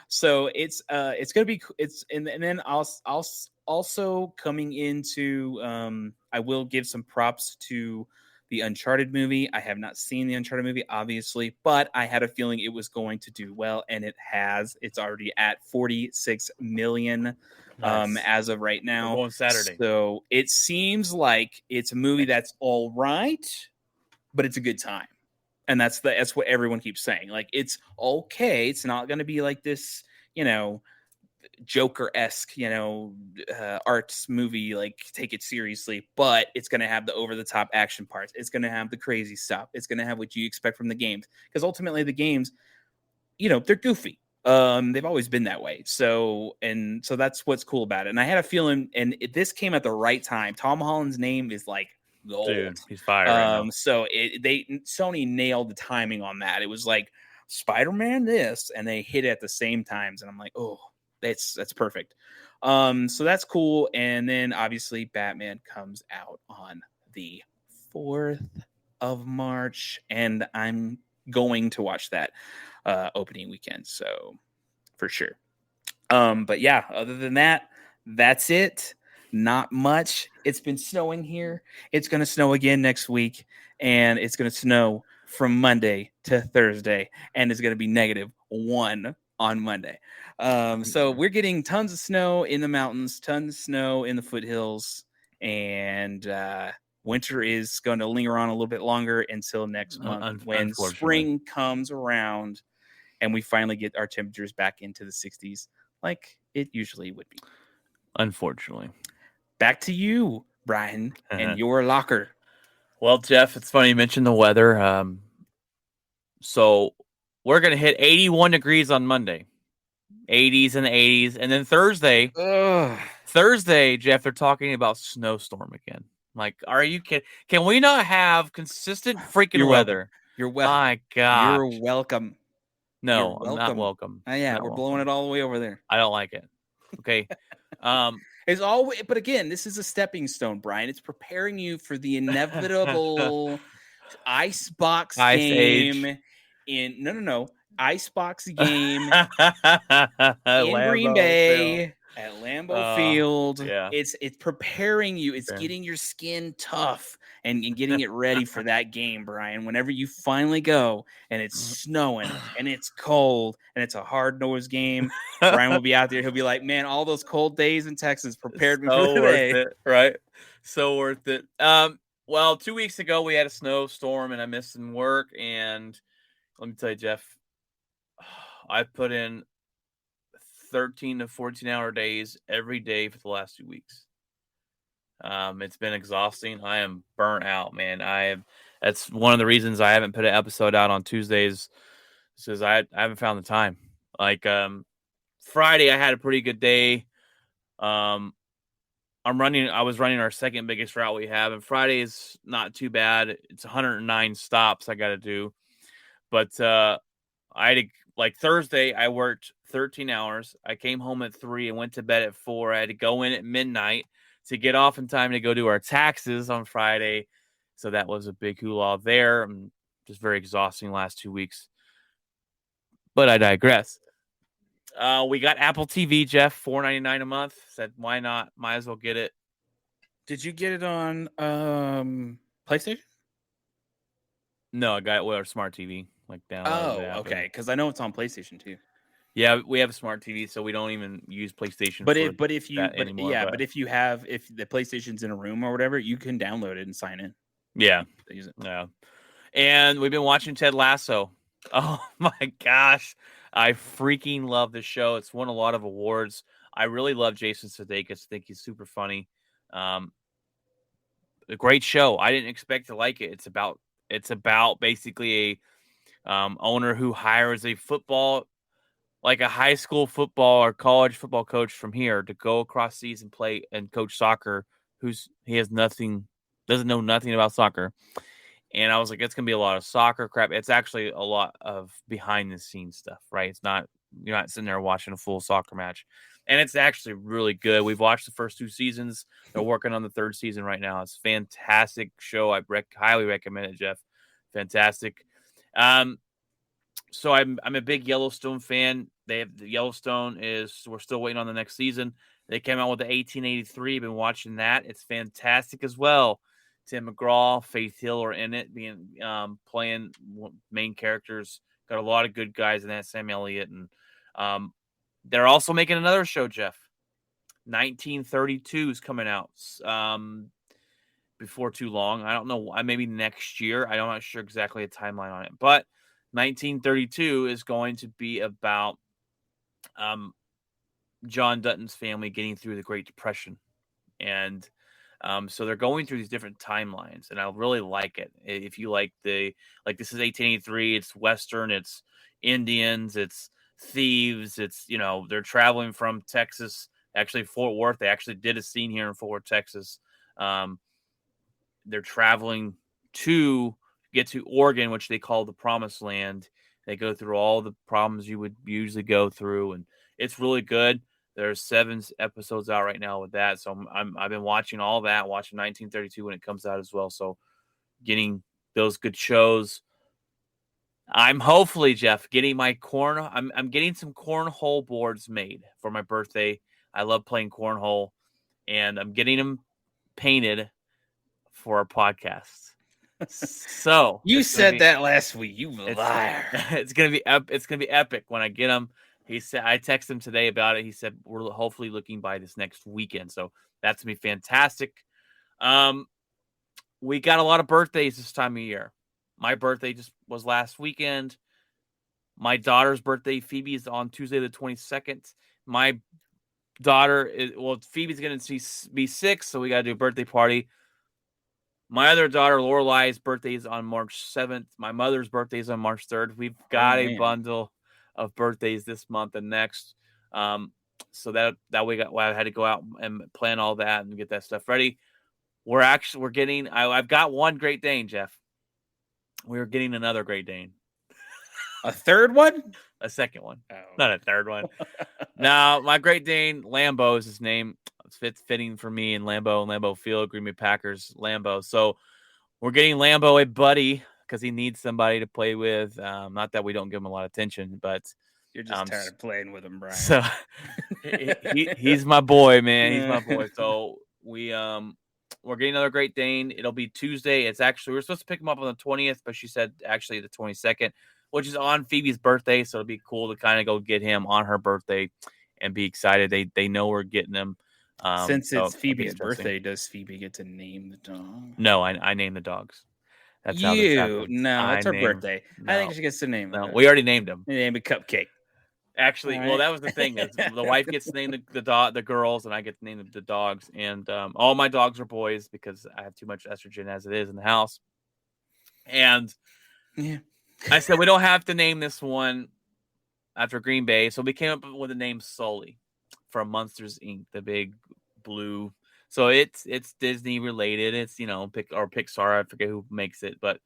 so it's gonna be it's and then I'll also coming into I will give some props to the Uncharted movie. I have not seen the Uncharted movie, obviously, but I had a feeling it was going to do well, and it has. It's already at 46 million Nice. as of right We're now. going Saturday. So it seems like it's a movie that's all right, but it's a good time. And that's what everyone keeps saying. Like it's okay. It's not going to be like this, you know, Joker-esque, arts movie, like take it seriously, but it's going to have the over-the-top action parts. It's going to have the crazy stuff. It's going to have what you expect from the games, because ultimately the games, they're goofy. They've always been that way. So that's what's cool about it. And I had a feeling, and this came at the right time. Tom Holland's name is like gold. Dude, he's fire right now. So Sony nailed the timing on that. It was like Spider-Man this, and they hit it at the same times, and I'm like, oh, that's perfect. So that's cool. And then obviously Batman comes out on the 4th of March, and I'm going to watch that opening weekend. So for sure. But yeah, other than that, that's it. Not much. It's been snowing here. It's going to snow again next week, and it's going to snow from Monday to Thursday, and it's going to be -1 on Monday. So we're getting tons of snow in the mountains, tons of snow in the foothills, and winter is going to linger on a little bit longer until next month when Unfortunately. spring comes around and we finally get our temperatures back into the 60s like it usually would be. Unfortunately. Back to you, Brian, and your locker. Well, Jeff, it's funny you mentioned the weather. So we're going to hit 81 degrees on Monday. 80s and the 80s. And then Thursday, Jeff, they're talking about snowstorm again. Like, are you kidding? Can we not have consistent freaking weather? You're welcome. My God. You're welcome. No, I'm not welcome. Yeah, Not we're welcome. blowing it all the way over there. I don't like it. Okay. It's always, but again, this is a stepping stone, Brian. It's preparing you for the inevitable icebox Ice game age. no icebox game in Green Lambeau Bay Field. at Lambeau Field. Yeah. It's preparing you. It's getting your skin tough and getting it ready for that game, Brian. Whenever you finally go and it's snowing and it's cold and it's a hard-nosed game, Brian will be out there. He'll be like, man, all those cold days in Texas prepared me for So today. worth it, right? So worth it. Well, 2 weeks ago we had a snowstorm and I missed some work. And let me tell you, Jeff, I put in 13 to 14-hour days every day for the last 2 weeks. It's been exhausting. I am burnt out, man. That's one of the reasons I haven't put an episode out on Tuesdays. Because I haven't found the time. Like Friday, I had a pretty good day. I was running our second biggest route we have, and Friday is not too bad. It's 109 stops I got to do. But I had like Thursday, I worked 13 hours. I came home at 3 and went to bed at 4. I had to go in at midnight to get off in time to go do our taxes on Friday. So that was a big hoo-ha there. I'm just very exhausting last 2 weeks. But I digress. We got Apple TV, Jeff, $4.99 a month. Said, why not? Might as well get it. Did you get it on PlayStation? No, I got it with our smart TV. Like downloaded the app. Okay. Because I know it's on PlayStation too. Yeah, we have a smart TV, so we don't even use PlayStation But for if you that anymore. but if you have if the PlayStation's in a room or whatever, you can download it and sign in. Yeah, Use it. yeah. And we've been watching Ted Lasso. Oh my gosh, I freaking love this show. It's won a lot of awards. I really love Jason Sudeikis. I think he's super funny. Um, a great show. I didn't expect to like it. It's about basically a owner who hires a football, like a high school football or college football coach from here to go across seas and play and coach soccer. He has nothing, doesn't know nothing about soccer. And I was like, it's gonna be a lot of soccer crap. It's actually a lot of behind the scenes stuff, right? It's not, you're not sitting there watching a full soccer match. And it's actually really good. We've watched the first 2 seasons. They're working on the 3rd season right now. It's a fantastic show. I highly recommend it, Jeff. Fantastic. So I'm a big Yellowstone fan. The Yellowstone we're still waiting on the next season. They came out with the 1883. Been watching that. It's fantastic as well. Tim McGraw, Faith Hill are in it, being playing main characters. Got a lot of good guys in that. Sam Elliott, and they're also making another show. Jeff, 1932 is coming out before too long. I don't know. Maybe next year. I'm not sure exactly a timeline on it, but 1932 is going to be about John Dutton's family getting through the Great Depression, and so they're going through these different timelines, and I really like it. If you like this is 1883. It's Western. It's Indians. It's thieves. It's they're traveling from Texas, actually Fort Worth. They actually did a scene here in Fort Worth, Texas. They're traveling to get to Oregon, which they call the Promised Land. They go through all the problems you would usually go through, and it's really good. There's 7 episodes out right now with that, so I've been watching all that, watching 1932 when it comes out as well. So getting those good shows. I'm hopefully, Jeff, getting my I'm getting some cornhole boards made for my birthday. I love playing cornhole, and I'm getting them painted for our podcast. So you said that last week. You liar. It's gonna be epic when I get them. He said, I texted him today about it. He said we're hopefully looking by this next weekend, so that's gonna be fantastic. We got a lot of birthdays this time of year. My birthday just was last weekend. My daughter's birthday, Phoebe, is on Tuesday the 22nd. My daughter Phoebe's gonna be 6, so we gotta do a birthday party. My other daughter, Lorelai's birthday is on March 7th. My mother's birthday is on March 3rd. We've got a bundle of birthdays this month and next. So that I had to go out and plan all that and get that stuff ready. We're getting, I've got one Great Dane, Jeff. We're getting another Great Dane. A third one? A second one. Oh. Not a third one. Now, my Great Dane, Lambo is his name. It's fitting for me in Lambeau Field, Green Bay Packers, Lambeau. So we're getting Lambeau a buddy because he needs somebody to play with. Not that we don't give him a lot of attention, but you're just tired of playing with him, Brian. So he's my boy, man. He's my boy. So we're getting another Great Dane. It'll be Tuesday. It's actually, we're supposed to pick him up on the 20th, but she said actually the 22nd, which is on Phoebe's birthday. So it'll be cool to kind of go get him on her birthday and be excited. They know we're getting him. Since it's Phoebe's birthday, does Phoebe get to name the dog? No, I name the dogs. That's how this happens. No, it's her birthday. No, I think she gets to name them. No, we already named him. Name a Cupcake. Actually, well, that was the thing. The wife gets to name the girls, and I get to name the dogs. And all my dogs are boys because I have too much estrogen as it is in the house. And yeah, I said we don't have to name this one after Green Bay, so we came up with the name Sully from Monsters Inc., the big blue. So it's Disney related. It's or Pixar. I forget who makes it, but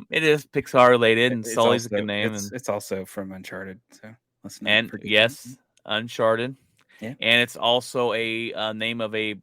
it is Pixar related, and Sully's a good name. It's also from Uncharted. So let's not and forget yes, that. Uncharted. Yeah, and it's also a name of a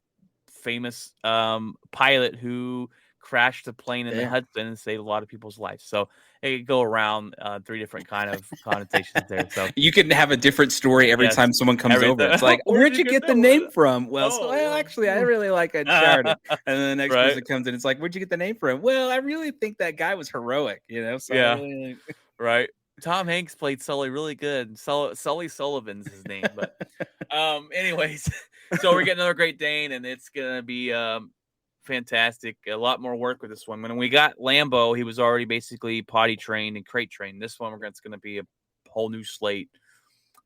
famous pilot who crashed a plane in the Hudson and saved a lot of people's lives. So it could go around 3 different kind of connotations there. So you can have a different story every time someone comes over. It's like, where'd you get the name from? Well, actually, I really like Uncharted. And then the next person comes in, it's like, where'd you get the name from? Well, I really think that guy was heroic, So right. Tom Hanks played Sully really good. Sully Sullivan's his name, but anyways, so we're getting another Great Dane, and it's gonna be fantastic. A lot more work with this one. When we got Lambo, he was already basically potty trained and crate trained. This one, it's gonna be a whole new slate.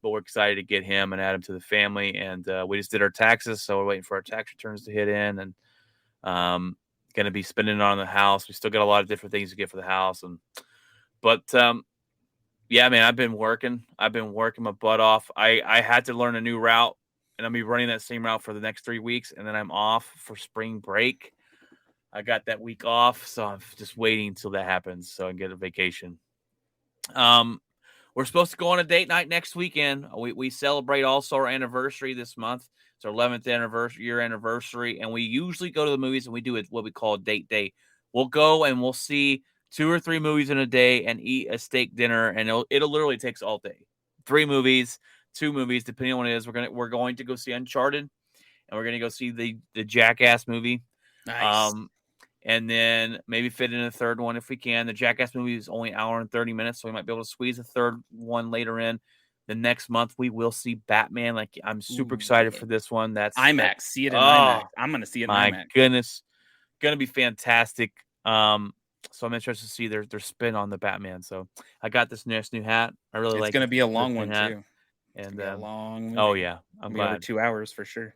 But we're excited to get him and add him to the family. And we just did our taxes, so we're waiting for our tax returns to hit in, and going to be spending it on the house. We still got a lot of different things to get for the house, but yeah, man, I've been working my butt off. I had to learn a new route, and I'll be running that same route for the next 3 weeks, and then I'm off for spring break. I got that week off, so I'm just waiting until that happens so I can get a vacation. We're supposed to go on a date night next weekend. We celebrate also our anniversary this month. It's our 11th year anniversary, and we usually go to the movies, and we do what we call a date day. We'll go and we'll see 2 or 3 movies in a day and eat a steak dinner, and it'll literally takes all day. 3 movies, 2 movies, depending on what it is. We're going to go see Uncharted, and we're going to go see the Jackass movie. Nice. And then maybe fit in a third one if we can. The Jackass movie is only an hour and 30 minutes, so we might be able to squeeze a third one later in. The next month, we will see Batman. Like, I'm super excited for this one. That's IMAX. See it in IMAX. I'm going to see it in IMAX. My goodness. Going to be fantastic. So I'm interested to see their spin on the Batman. So I got this new hat. I really like it. It's going to be a long one, hat. too. And a long movie. Oh, yeah. I'm glad. Over 2 hours for sure.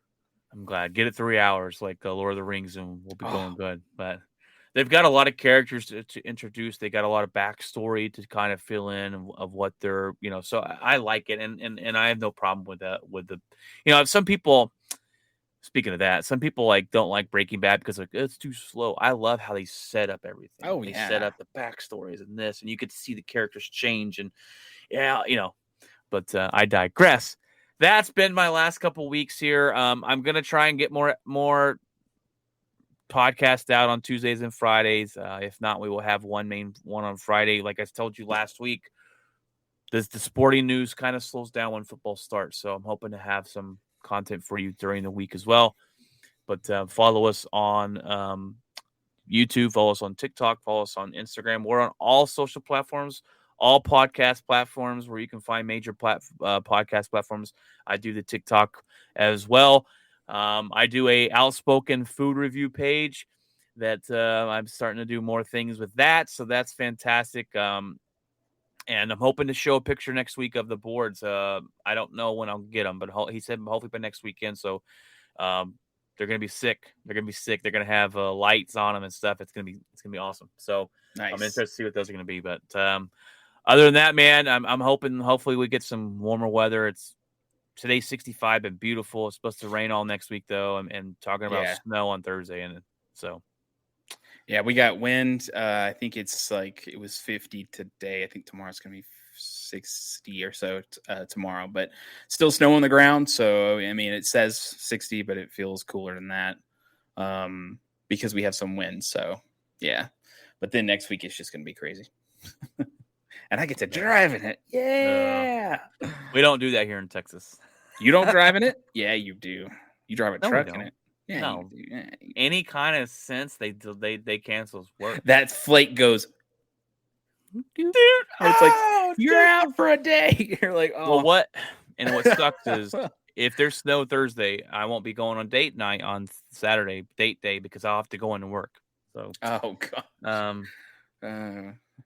I'm glad. Get it 3 hours like Lord of the Rings, and we'll be going good. But they've got a lot of characters to introduce. They got a lot of backstory to kind of fill in of what they're, so I like it. And I have no problem with that. Some people, speaking of that, some people don't like Breaking Bad because it's too slow. I love how they set up everything. Oh, they yeah. set up the backstories and this, and you get to see the characters change. And but I digress. That's been my last couple weeks here. I'm gonna try and get more podcasts out on Tuesdays and Fridays. If not, we will have one on Friday. Like I told you last week, the sporting news kind of slows down when football starts. So I'm hoping to have some content for you during the week as well. But follow us on YouTube, follow us on TikTok, follow us on Instagram. We're on all social platforms. All podcast platforms where you can find major podcast platforms. I do the TikTok as well. I do a outspoken food review page that I'm starting to do more things with that. So that's fantastic. And I'm hoping to show a picture next week of the boards. I don't know when I'll get them, but he said hopefully by next weekend. So they're going to be sick. They're going to have lights on them and stuff. It's going to be awesome. So nice. I'm interested to see what those are going to be. But other than that, man, I'm hoping hopefully we get some warmer weather. It's today's 65 and beautiful. It's supposed to rain all next week though, and talking about snow on Thursday, and so yeah, we got wind. I think it was 50 today. I think tomorrow's gonna be 60 or so tomorrow, but still snow on the ground. So I mean, it says 60, but it feels cooler than that because we have some wind. So yeah, but then next week it's just gonna be crazy. And I get to drive in it. Yeah. We don't do that here in Texas. You don't drive in it? Yeah, you do. You drive a truck in it. Yeah, no. Yeah. Any kind of sense they cancel work. That flake goes, dude. It's like, you're out for a day. You're like, oh. Well, what sucks is if there's snow Thursday, I won't be going on date night on Saturday, date day, because I'll have to go into work. So, oh, God.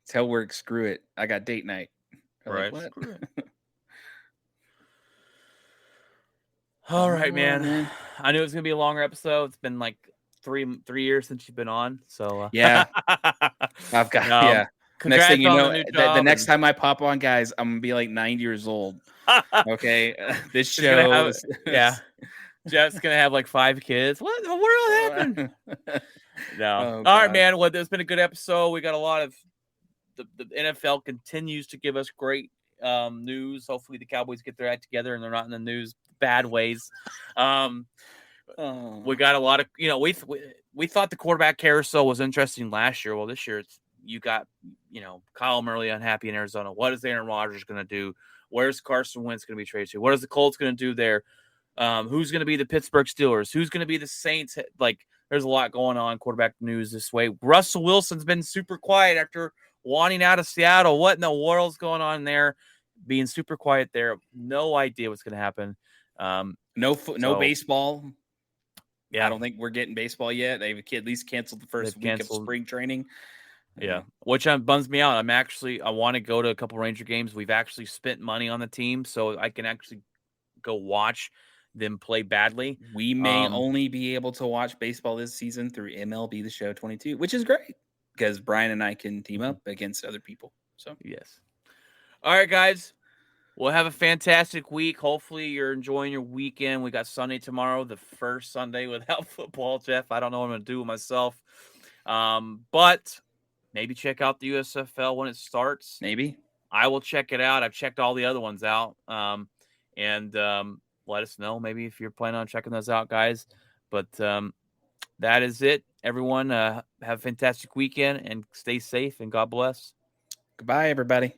Tell work, screw it. I got date night. Right. Like, screw it. All right, man. I knew it was gonna be a longer episode. It's been like three years since you've been on. So yeah, I've got Next thing you know, the next time I pop on, guys, I'm gonna be like 90 years old. Okay, this show. Jeff's gonna have like 5 kids. What in the world happened? No. All right, man. Well, it's been a good episode. We got a lot of the NFL continues to give us great news. Hopefully, the Cowboys get their act together and they're not in the news bad ways. We got a lot of we thought the quarterback carousel was interesting last year. Well, this year you got Kyle Murray unhappy in Arizona. What is Aaron Rodgers going to do? Where's Carson Wentz going to be traded to? What is the Colts going to do there? Who's going to be the Pittsburgh Steelers? Who's going to be the Saints? Like, there's a lot going on quarterback news this way. Russell Wilson's been super quiet after wanting out of Seattle. What in the world's going on there? Being super quiet there. No idea what's going to happen. No baseball. Yeah, I don't think we're getting baseball yet. They've at least canceled the first week of spring training. Yeah, which bums me out. I want to go to a couple Ranger games. We've actually spent money on the team, so I can actually go watch them play badly. We may only be able to watch baseball this season through MLB The Show 22, which is great because Brian and I can team up against other people. So yes. All right, guys. We'll have a fantastic week. Hopefully you're enjoying your weekend. We got Sunday tomorrow, the first Sunday without football, Jeff. I don't know what I'm going to do with myself. But maybe check out the USFL when it starts. Maybe. I will check it out. I've checked all the other ones out. And let us know maybe if you're planning on checking those out, guys. But that is it. Everyone have a fantastic weekend and stay safe and God bless. Goodbye, everybody.